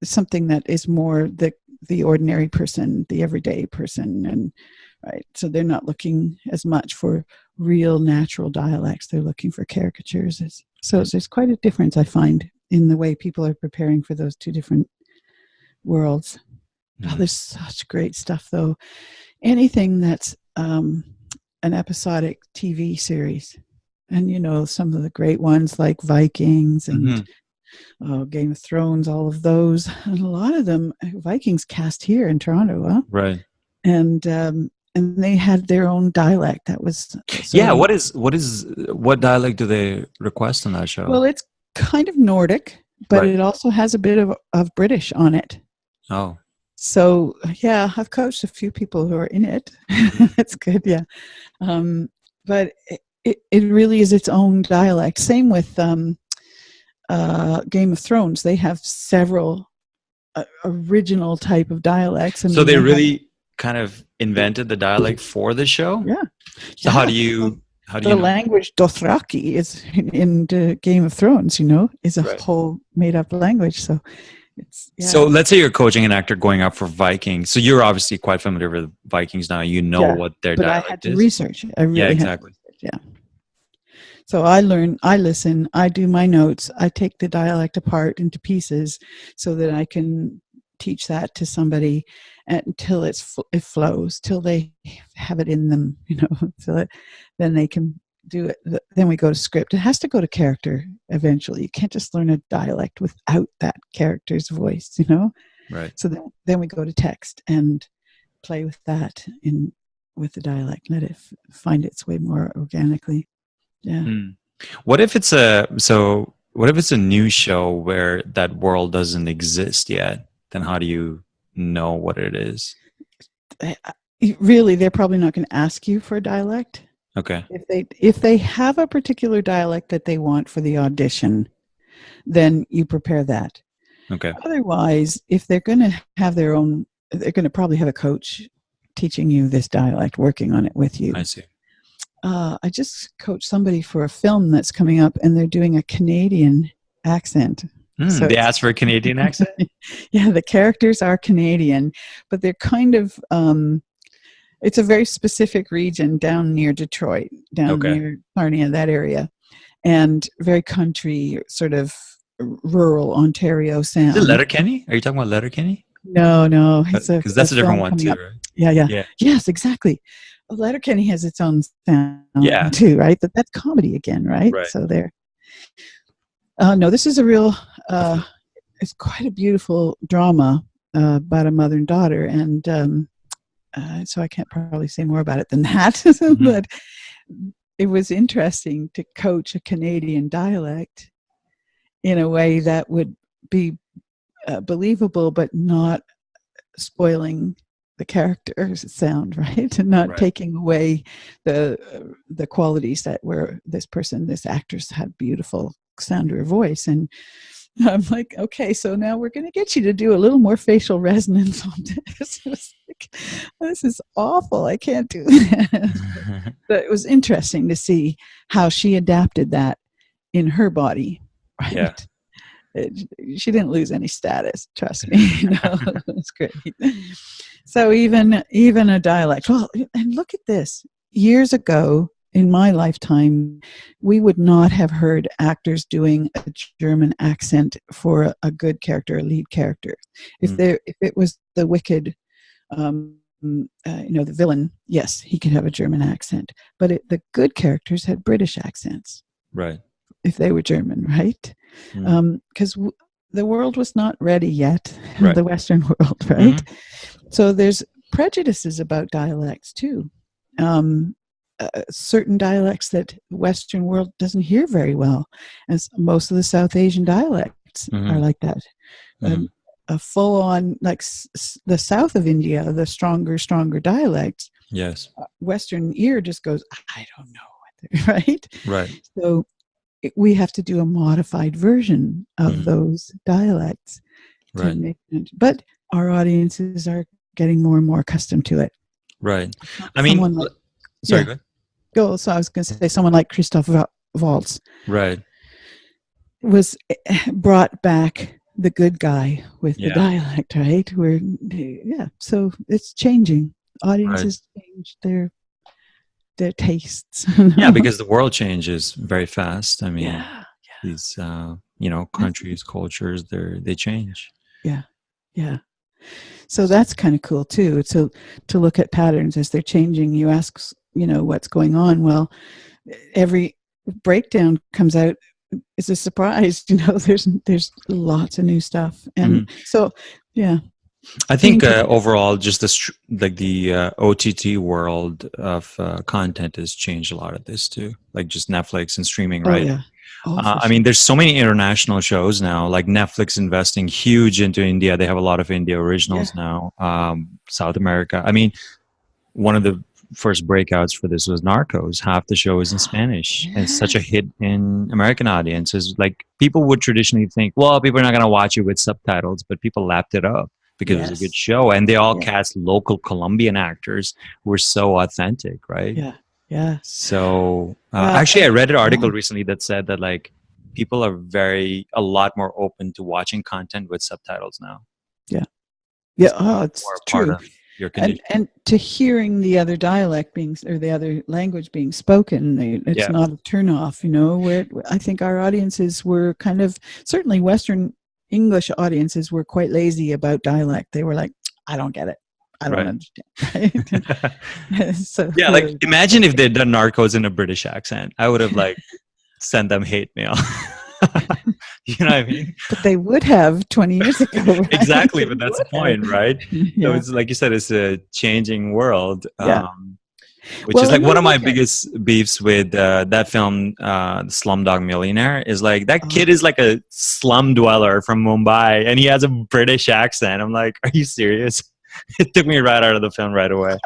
something that is more the ordinary person, the everyday person. And right, so they're not looking as much for real natural dialects. They're looking for caricatures. So there's quite a difference, I find, in the way people are preparing for those two different worlds. Mm-hmm. Oh, there's such great stuff, though. Anything that's an episodic TV series. And, you know, some of the great ones like Vikings and Game of Thrones, all of those. And a lot of them, Vikings cast here in Toronto. Huh? Right. And they had their own dialect. That was what dialect do they request on that show? Well, it's kind of Nordic, but it also has a bit of British on it. Oh, so yeah, I've coached a few people who are in it. It's good, yeah. But it really is its own dialect. Same with Game of Thrones. They have several original type of dialects, and so they really kind of invented the dialect for the show. Yeah. So how do you the language Dothraki is in the Game of Thrones, you know, is a whole made up language. So it's So let's say you're coaching an actor going up for Vikings. So you're obviously quite familiar with Vikings now. You know what their dialect is. I had to research. I really exactly. Yeah. So I learn, I listen, I do my notes, I take the dialect apart into pieces so that I can teach that to somebody until it flows, till they have it in them, you know, so that then they can do it. Then we go to script. It has to go to character eventually. You can't just learn a dialect without that character's voice, you know? Right. So then we go to text and play with that with the dialect, let it find its way more organically. Yeah. What if it's a new show where that world doesn't exist yet? Then how do you know what it is? Really, they're probably not going to ask you for a dialect. Okay. If they have a particular dialect that they want for the audition, then you prepare that. Okay. Otherwise, if they're going to have their own, they're going to probably have a coach teaching you this dialect, working on it with you. I see. I just coached somebody for a film that's coming up, and they're doing a Canadian accent. So they asked for a Canadian accent? Yeah, the characters are Canadian, but they're kind of, it's a very specific region down near Detroit, near Sarnia, that area, and very country, sort of rural Ontario sound. Is it Letterkenny? Are you talking about Letterkenny? No. Because that's a different one too, right? Yeah. Yes, exactly. Letterkenny has its own sound too, right? That's comedy again, right? So there. No, this is a real, it's quite a beautiful drama about a mother and daughter. And so I can't probably say more about it than that. But it was interesting to coach a Canadian dialect in a way that would be believable, but not spoiling the character's sound, right? And not taking away the qualities that were this actress had beautiful sound to her voice. And I'm like, okay, so now we're going to get you to do a little more facial resonance on this. It was like, this is awful. I can't do that. But it was interesting to see how she adapted that in her body, right? Yeah. She didn't lose any status, trust me. It's great. So even a dialect. Well, and look at this. Years ago, in my lifetime, we would not have heard actors doing a German accent for a good character, a lead character. If it was the wicked, the villain, yes, he could have a German accent. But the good characters had British accents. Right. If they were German, right? Because the world was not ready yet, the Western world, right? So there's prejudices about dialects too. Certain dialects that the Western world doesn't hear very well, as most of the South Asian dialects are like that. a full-on, like the south of India, the stronger dialects, Yes. Western ear just goes, I don't know, right? Right. So we have to do a modified version of those dialects to Right. make it. But our audiences are getting more and more accustomed to it. Right. I mean, Someone like, sorry, yeah, go ahead. so I was going to say someone like Christoph Waltz Right. was brought back the good guy with the Yeah. dialect, right? So it's changing. Right. Audiences change their tastes. Yeah, because the world changes very fast. I mean, yeah, these countries, cultures, they change. yeah. So that's kind of cool too. To look at patterns as they're changing. You ask, what's going on. Well, every breakdown comes out is a surprise. There's lots of new stuff, and so yeah. I think overall, just the OTT world of content has changed a lot of this too. Like just Netflix and streaming, right? Yeah. I mean, there's so many international shows now. Like Netflix investing huge into India. They have a lot of India originals now. South America. I mean, one of the first breakouts for this was Narcos. Half the show is in Spanish, and it's such a hit in American audiences. Like people would traditionally think, well, people are not going to watch it with subtitles, but people lapped it up because it was a good show, and they all cast local Colombian actors who were so authentic, right? Yeah. So actually, I read an article recently that said that like people are a lot more open to watching content with subtitles now. Yeah. Oh, it's true. Part of your condition. And to hearing the other dialect the other language being spoken, it's not a turnoff. Where I think our audiences were kind of, certainly Western English audiences were quite lazy about dialect. They were like, I don't get it. I don't understand. Right? So, yeah, like imagine if they'd done Narcos in a British accent. I would have like sent them hate mail. You know what I mean? But they would have 20 years ago. Right? Exactly, but that's the point, right? So it's like you said, it's a changing world. Which is like one of my biggest beefs with that film, Slumdog Millionaire, is like that kid is like a slum dweller from Mumbai and he has a British accent. I'm like, are you serious? It took me right out of the film right away.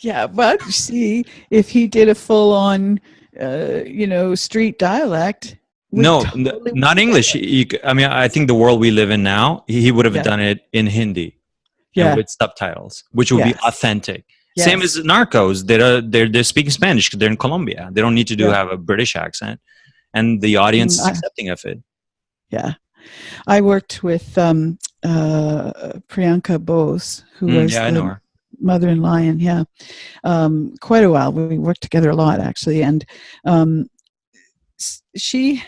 Yeah, but see, if he did a full-on, street dialect. No, not English. I mean, I think the world we live in now, he would have done it in Hindi with subtitles, which would be authentic. Yes. Same as Narcos. They're speaking Spanish because they're in Colombia. They don't need to have a British accent, and the audience is accepting of it. Yeah, I worked with Priyanka Bose, who was I know her. Mother in Lion. Yeah, quite a while. We worked together a lot actually, and she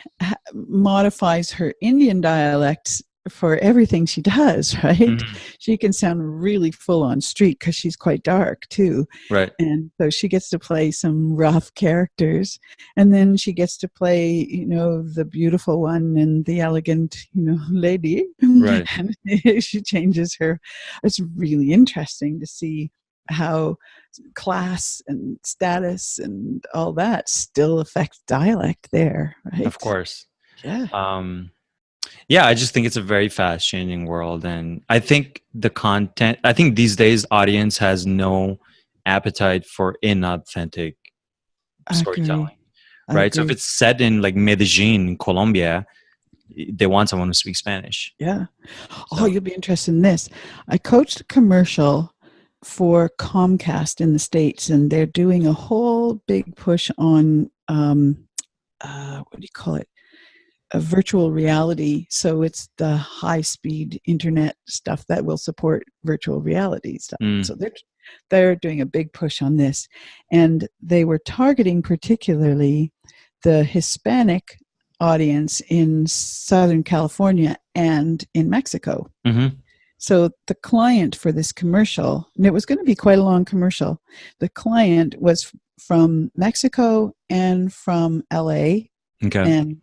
modifies her Indian dialects for everything she does, right? She can sound really full on street because she's quite dark too, right? And so she gets to play some rough characters, and then she gets to play the beautiful one and the elegant lady, right? And she changes her. It's really interesting to see how class and status and all that still affects dialect there, right? Of course. Yeah. I just think it's a very fast changing world. And I think these days audience has no appetite for inauthentic storytelling, right? So if it's set in like Medellin, Colombia, they want someone who speaks Spanish. Yeah. Oh, you'll be interested in this. I coached a commercial for Comcast in the States, and they're doing a whole big push on, what do you call it? A virtual reality. So it's the high-speed internet stuff that will support virtual reality stuff. So they're doing a big push on this, and they were targeting particularly the Hispanic audience in Southern California and in Mexico. So the client for this commercial, and it was going to be quite a long commercial, the client was from Mexico and from LA. Okay. And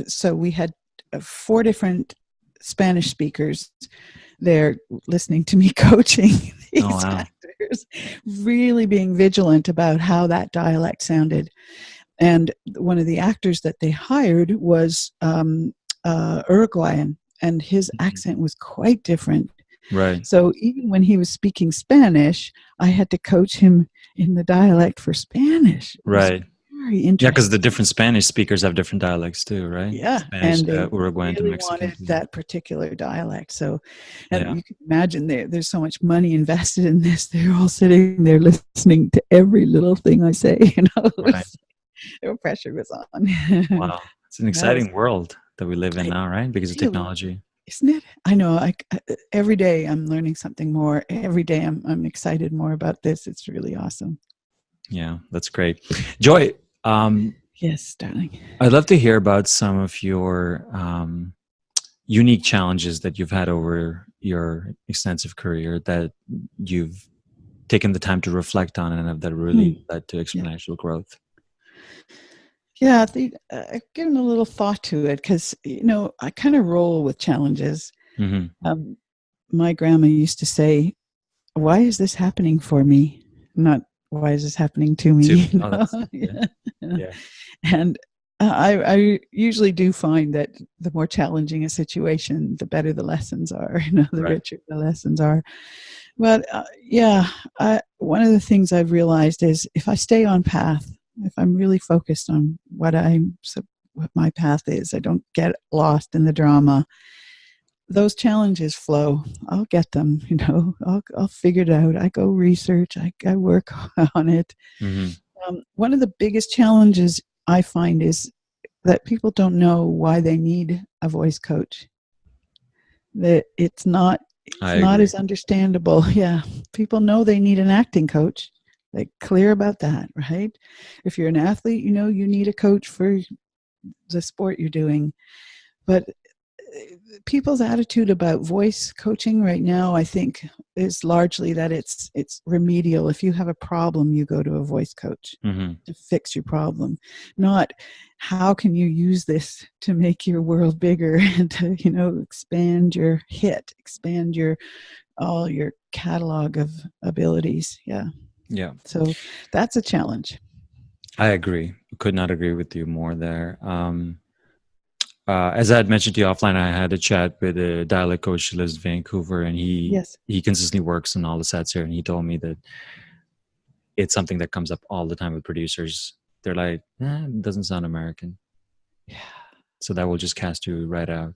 so we had 4 different Spanish speakers there listening to me coaching these actors, really being vigilant about how that dialect sounded. And one of the actors that they hired was Uruguayan, and his accent was quite different. Right. So even when he was speaking Spanish, I had to coach him in the dialect for Spanish. It was Right. very Yeah, because the interesting. different Spanish speakers have different dialects too, right? Yeah, Spanish, and they Uruguayan to really Mexican wanted too. that particular dialect. So, and Yeah. you can imagine there's so much money invested in this. They're all sitting there listening to every little thing I say. Right. The pressure was on. Wow. It's an That was exciting world that we live in it now, right? Because of really, technology. isn't it? I know. Every day I'm learning something more. Every day I'm excited more about this. It's really awesome. Yeah, that's great. Joy, Yes, darling. I'd love to hear about some of your unique challenges that you've had over your extensive career that you've taken the time to reflect on and have that Hmm. really led to Yeah. exponential growth. Yeah, I've given a little thought to it because, I kind of roll with challenges. Mm-hmm. Um, my grandma used to say, "Why is this happening for me? Not why is this happening to me?" To me. Oh, that's yeah. Yeah. Yeah. And I usually do find that the more challenging a situation, the better the lessons are. The Right. richer the lessons are. But yeah, one of the things I've realized is if I stay on path, if I'm really focused on what my path is, I don't get lost in the drama. Those challenges flow. I'll get them. I'll figure it out. I go research. I work on it. Mm-hmm. One of the biggest challenges I find is that people don't know why they need a voice coach. That I it's not agree. as understandable. Yeah, people know they need an acting coach. They're clear about that, right? If you're an athlete, you need a coach for the sport you're doing. But people's attitude about voice coaching right now, I think, is largely that it's remedial. If you have a problem, you go to a voice coach Mm-hmm. to fix your problem, not how can you use this to make your world bigger and to expand your hit, expand all your catalog of abilities. Yeah, Yeah. so that's a challenge. I agree. Could not agree with you more there. As I had mentioned to you offline, I had a chat with a dialect coach who lives in Vancouver, and Yes. he consistently works on all the sets here. And he told me that it's something that comes up all the time with producers. They're like, it doesn't sound American. Yeah. So that will just cast you right out.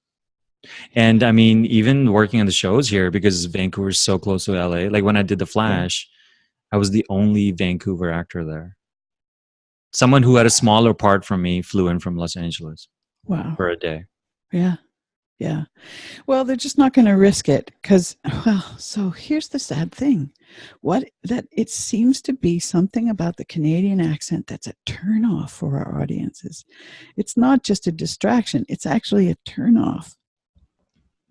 And I mean, even working on the shows here, because Vancouver is so close to LA, like when I did The Yeah. Flash, I was the only Vancouver actor there. Someone who had a smaller part from me flew in from Los Angeles Wow. for a day. Yeah. Yeah. Well, they're just not going to risk it because, so here's the sad thing. That it seems to be something about the Canadian accent that's a turnoff for our audiences. It's not just a distraction, it's actually a turnoff.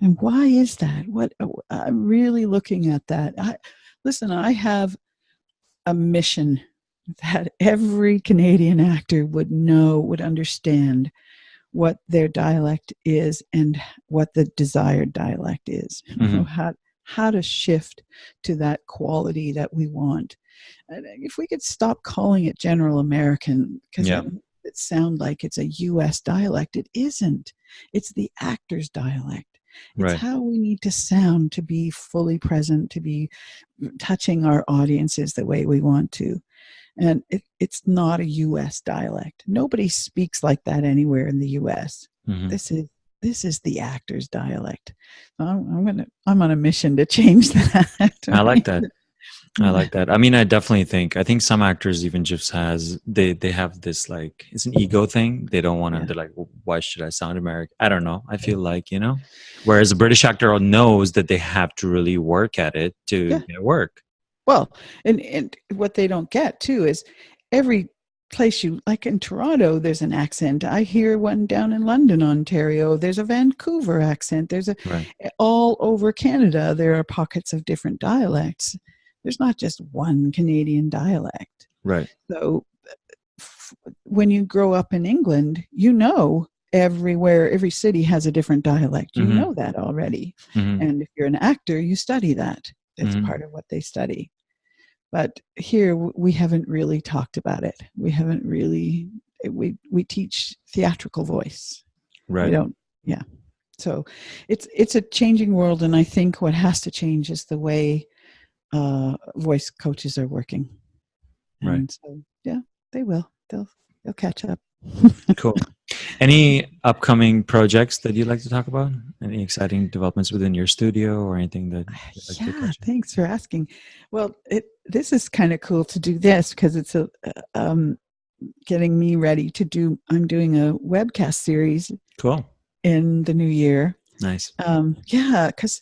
And why is that? I'm really looking at that. Listen, I have a mission that every Canadian actor would understand what their dialect is and what the desired dialect is. Mm-hmm. How to shift to that quality that we want. And if we could stop calling it General American, because Yeah. it sounds like it's a U.S. dialect. It isn't. It's the actor's dialect. It's Right. how we need to sound to be fully present, to be touching our audiences the way we want to. And it's not a U.S. dialect. Nobody speaks like that anywhere in the U.S. Mm-hmm. This is the actor's dialect. I'm on a mission to change that. I like that. I like that. I mean, I think some actors even just they have this, like, it's an ego thing. They don't want to, Yeah. they're like, well, why should I sound American? I don't know. I feel like, whereas a British actor knows that they have to really work at it to Yeah. get work. Well, and what they don't get too is every place like in Toronto, there's an accent. I hear one down in London, Ontario. There's a Vancouver accent. Right. All over Canada, there are pockets of different dialects. There's not just one Canadian dialect. Right. So when you grow up in England, everywhere, every city has a different dialect. You Mm-hmm. know that already. Mm-hmm. And if you're an actor, you study that. It's Mm-hmm. part of what they study. But here we haven't really talked about it. We haven't really, we teach theatrical voice. Right. We don't, yeah. So it's a changing world, and I think what has to change is the way voice coaches are working. Right. And so, yeah, they will. They'll catch up. Cool. Any upcoming projects that you'd like to talk about? Any exciting developments within your studio or anything that you'd like to Yeah, touch on? thanks for asking. Well, this is kind of cool to do this because it's getting me ready to do. I'm doing a webcast series Cool. in the new year. Nice. Yeah, because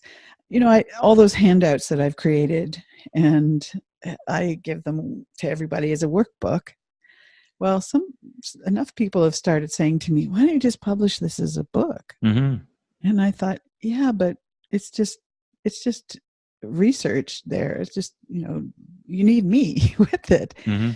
all those handouts that I've created, and I give them to everybody as a workbook. Well, enough people have started saying to me, "Why don't you just publish this as a book?" Mm-hmm. And I thought, yeah, but it's just research there. It's just, you need me with it Mm-hmm.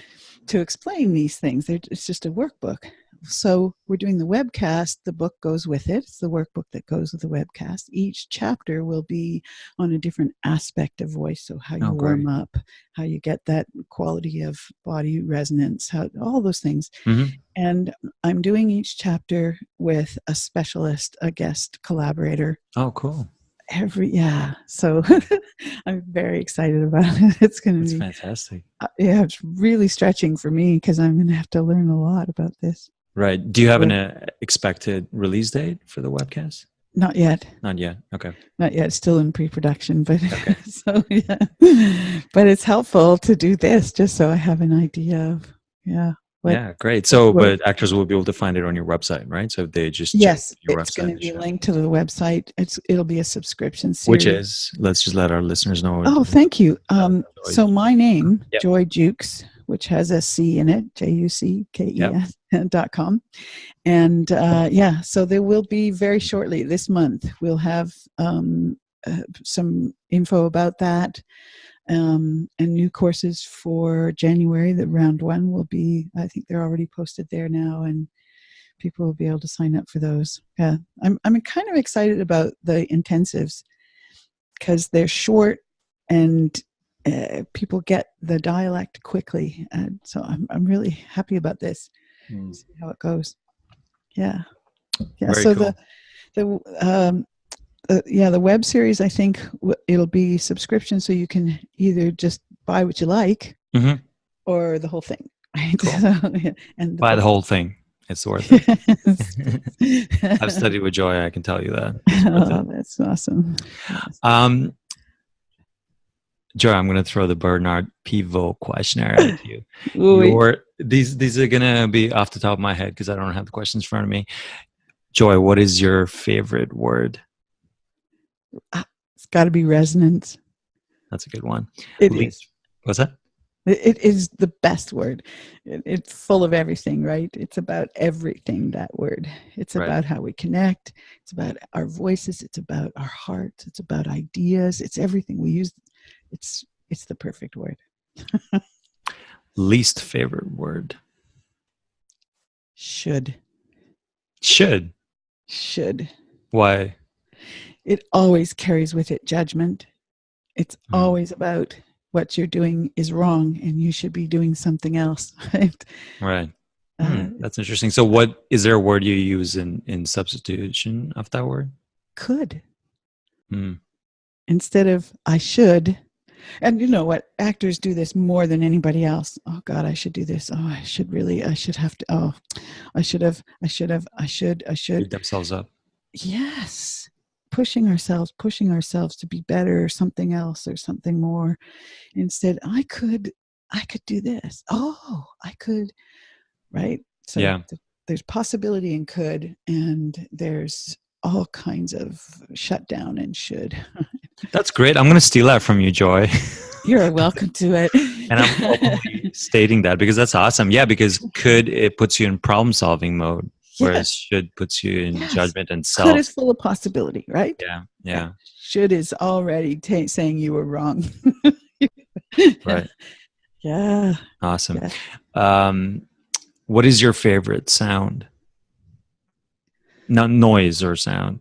to explain these things. It's just a workbook. So we're doing the webcast. The book goes with it. It's the workbook that goes with the webcast. Each chapter will be on a different aspect of voice. So how you warm up, how you get that quality of body resonance, all those things. Mm-hmm. And I'm doing each chapter with a specialist, a guest collaborator. Oh, cool. So I'm very excited about it. It's going to be fantastic. It's really stretching for me because I'm going to have to learn a lot about this. Right. Do you have an expected release date for the webcast? Not yet. Not yet. Okay. Not yet. Still in pre-production, but so yeah. But it's helpful to do this just so I have an idea of great. So, but actors will be able to find it on your website, right? So if they just check your it's website, going to be linked to the website. It'll be a subscription series. Which is, let's just let our listeners know. Oh, thank you. So my name, Yep. Joy Juckes, which has a C in it, JUCKES.com. And so there will be very shortly this month, we'll have some info about that. And new courses for January. The round one will be, I think they're already posted there now, and people will be able to sign up for those. Yeah, I'm kind of excited about the intensives because they're short and people get the dialect quickly, and so I'm really happy about this. See how it goes. Yeah. Very so cool. The web series, I think it'll be subscription, so you can either just buy what you like or the whole thing. Right? Cool. And buy the whole thing. It's worth it. I've studied with Joy. I can tell you that. That's awesome. Joy, I'm going to throw the Bernard Pivot questionnaire at you. These are going to be off the top of my head because I don't have the questions in front of me. Joy, what is your favorite word? It's got to be resonance. That's a good one. It is. What's that? It is the best word. It's full of everything, right? It's about everything, that word. It's about how we connect. It's about our voices. It's about our hearts. It's about ideas. It's everything we use. It's the perfect word. Least favorite word? Should. Why? It always carries with it judgment. It's always about what you're doing is wrong and you should be doing something else. Right. That's interesting. So what is there a word you use in substitution of that word? Could. Instead of I should. And you know what? Actors do this more than anybody else. Oh God, I should do this. Oh, I should have to. Oh, I should. Beat themselves up. Yes. Pushing ourselves to be better or something else or something more. Instead, I could do this. Oh, I could. Right. So there's possibility in could, and there's all kinds of shutdown and should. That's great. I'm going to steal that from you, Joy. You're welcome to it. And I'm openly stating that because that's awesome. Yeah, because could, it puts you in problem solving mode, whereas should puts you in judgment and self. Could is full of possibility, right? Yeah. Should is already saying you were wrong. Right. Yeah. Awesome. Yeah. What is your favorite sound? Not noise or sound.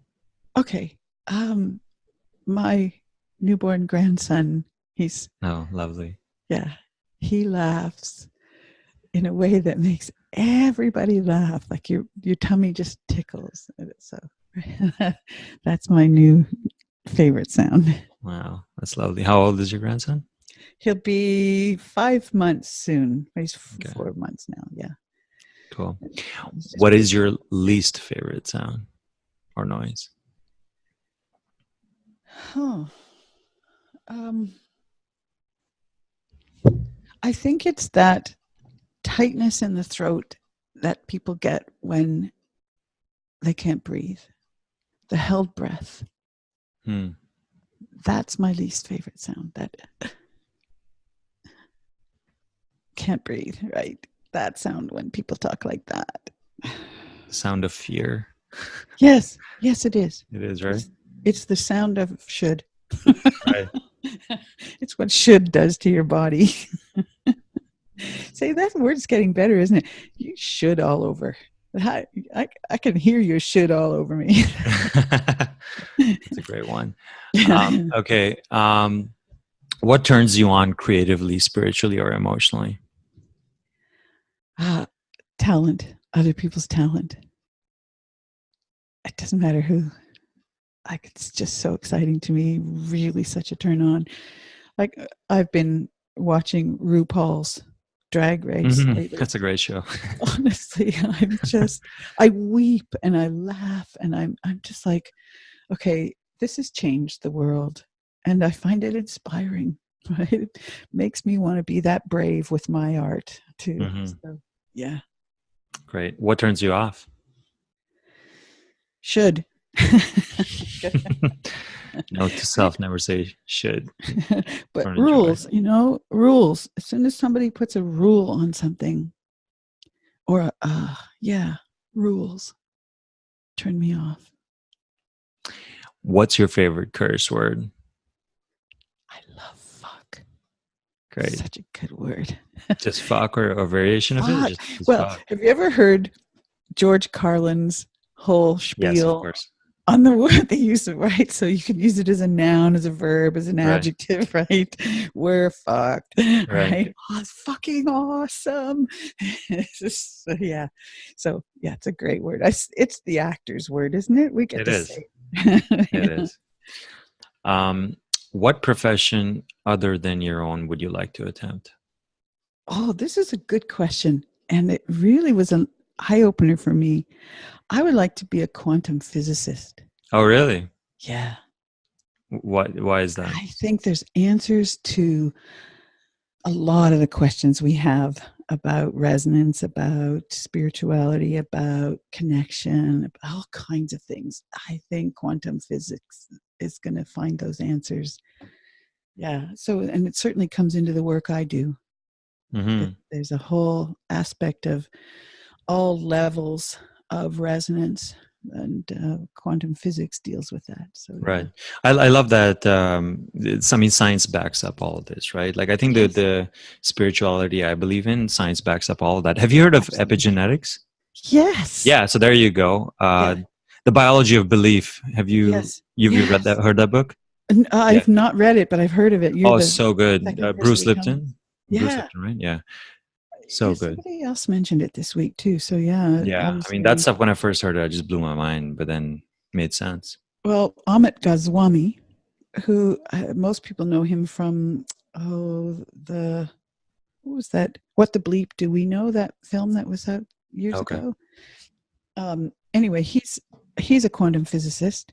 Okay. My newborn grandson, he's lovely. Yeah. He laughs in a way that makes everybody laugh. Like your tummy just tickles. So That's my new favorite sound. Wow, that's lovely. How old is your grandson? He'll be 5 months soon. He's Okay, 4 months now. Yeah. cool. He's just What big. is your least favorite sound or noise? Oh, um, I think it's that tightness in the throat that people get when they can't breathe. The held breath. Hmm. That's my least favorite sound. That can't breathe, right? That sound when people talk like that. Sound of fear. Yes, yes, it is. It is, right? It's the sound of should. Right. It's what should does to your body. Say that word's getting better, isn't it? You should all over. I can hear your should all over me. That's a great one. Okay. What turns you on creatively, spiritually, or emotionally? Talent, other people's talent. It doesn't matter who. Like, it's just so exciting to me. Really, such a turn on. Like, I've been watching RuPaul's Drag Race lately. That's a great show. Honestly, I weep and I laugh and I'm just like, okay, this has changed the world, and I find it inspiring. Right? It makes me want to be that brave with my art too. So, yeah, Great. What turns you off? should. Note to self: never say should. But Or enjoy. rules, rules. As soon as somebody puts a rule on something, or rules turn me off. What's your favorite curse word? I love fuck. Great. Such a good word. Just fuck or a variation of it? Just Well, fuck. have you ever heard George Carlin's whole Yes, of spiel course. on the word they use it, right? So you can use it as a noun, as a verb, as an Right. adjective, right? We're fucked, right? Oh, it's fucking awesome. Yeah. So yeah, it's a great word. It's the actor's word, isn't it? We get It to is. say It is. What profession other than your own would you like to attempt? Oh, this is a good question. And it really was an eye opener for me. I would like to be a quantum physicist. Oh, really? Yeah. Why is that? I think there's answers to a lot of the questions we have about resonance, about spirituality, about connection, about all kinds of things. I think quantum physics is going to find those answers. Yeah. So, and it certainly comes into the work I do. There's a whole aspect of all levels of resonance, and quantum physics deals with that. So Right. I love that. Science backs up all of this, right? Like I think yes. the spirituality I believe in, science backs up all of that. Have you heard of Absolutely. epigenetics? Yes. Yeah. So there you go. Yeah. The biology of belief. Have you Yes. you've Yes. heard that book? I've not read it, but I've heard of it. You're Oh, the so good. second person Bruce to tell me. Lipton. Bruce Yeah. Lipton, right? Yeah. So good. Somebody else mentioned it this week too. So yeah, Yeah. I mean, that stuff when I first heard it, I just blew my mind, but then made sense. Well, Amit Goswami, who most people know him from, what was that? What the Bleep Do We Know? That film that was out years ago. Anyway, he's a quantum physicist,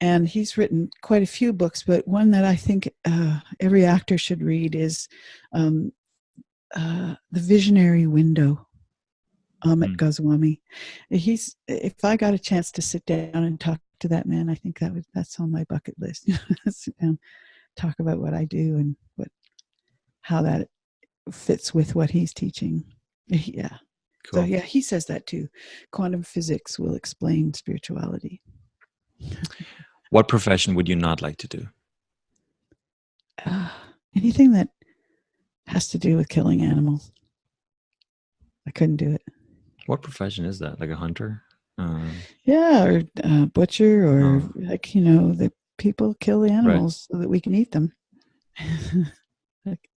and he's written quite a few books, but one that I think every actor should read is The Visionary Window. Amit Goswami. If I got a chance to sit down and talk to that man, I think that's on my bucket list. Sit down, talk about what I do and how that fits with what he's teaching. Yeah. Cool. So yeah, he says that too. Quantum physics will explain spirituality. What profession would you not like to do? Anything that has to do with killing animals. I couldn't do it. What profession is that? Like a hunter? Yeah, or butcher, or the people kill the animals so that we can eat them.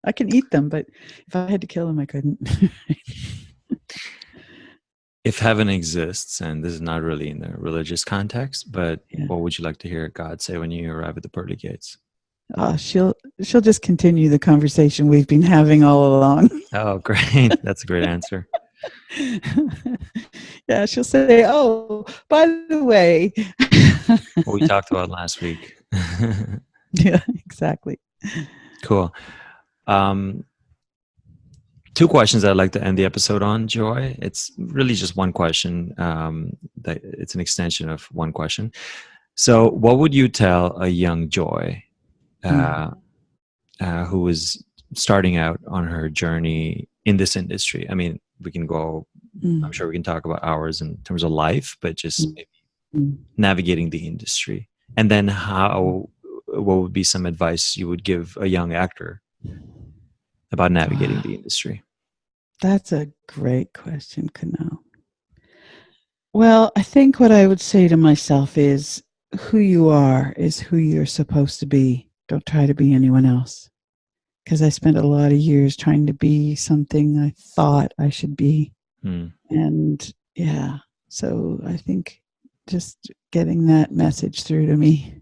I can eat them, but if I had to kill them, I couldn't. if heaven exists, and this is not really in the religious context, but Yeah. what would you like to hear God say when you arrive at the pearly gates? She'll just continue the conversation we've been having all along. Oh, great. That's a great answer. Yeah, she'll say, "Oh, by the way." What we talked about last week. Yeah, exactly. Cool. Two questions I'd like to end the episode on, Joy. It's really just one question. That it's an extension of one question. So, what would you tell a young Joy who is starting out on her journey in this industry? I mean, we can go. I'm sure we can talk about hours in terms of life, but just maybe navigating the industry, and then what would be some advice you would give a young actor about navigating the industry? That's a great question, Kunal. Well, I think what I would say to myself is who you are is who you're supposed to be. Don't try to be anyone else. Because I spent a lot of years trying to be something I thought I should be. And yeah, so I think just getting that message through to me,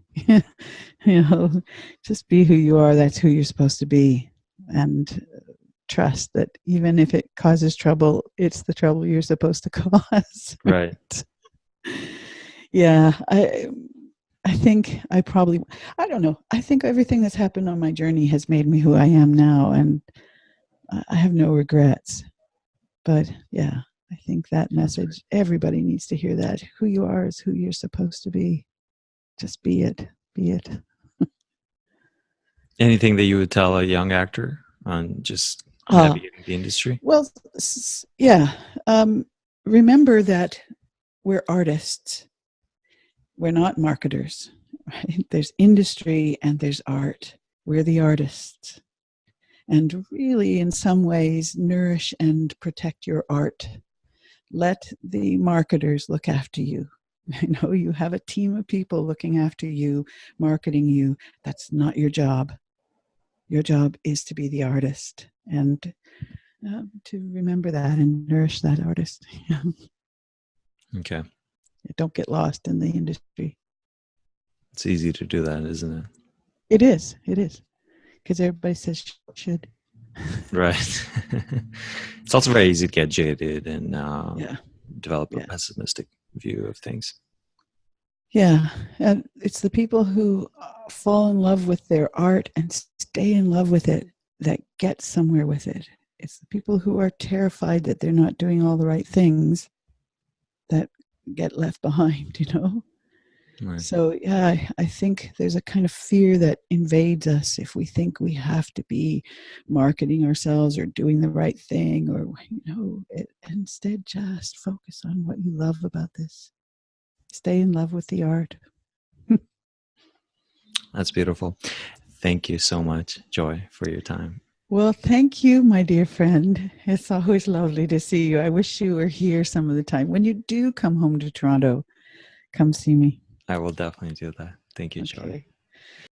just be who you are. That's who you're supposed to be. And trust that even if it causes trouble, it's the trouble you're supposed to cause. Right. Yeah, I think I don't know. I think everything that's happened on my journey has made me who I am now, and I have no regrets. But yeah, I think that message, everybody needs to hear that. Who you are is who you're supposed to be. Just be it. Be it. Anything that you would tell a young actor on just navigating the industry? Well, yeah. Remember that we're artists. We're not marketers. Right? There's industry and there's art. We're the artists. And really, in some ways, nourish and protect your art. Let the marketers look after you. I know you have a team of people looking after you, marketing you. That's not your job. Your job is to be the artist and to remember that and nourish that artist. Okay. Don't get lost in the industry. It's easy to do that, isn't it? It is. It is. Because everybody says should. Right. It's also very easy to get jaded and develop a pessimistic view of things. Yeah. And it's the people who fall in love with their art and stay in love with it that get somewhere with it. It's the people who are terrified that they're not doing all the right things that get left behind, Right. So yeah, I think there's a kind of fear that invades us if we think we have to be marketing ourselves or doing the right thing, or instead just focus on what you love about this. Stay in love with the art. That's beautiful. Thank you so much, Joy, for your time. Well, thank you, my dear friend. It's always lovely to see you. I wish you were here some of the time. When you do come home to Toronto, come see me. I will definitely do that. Thank you, Joy. Okay.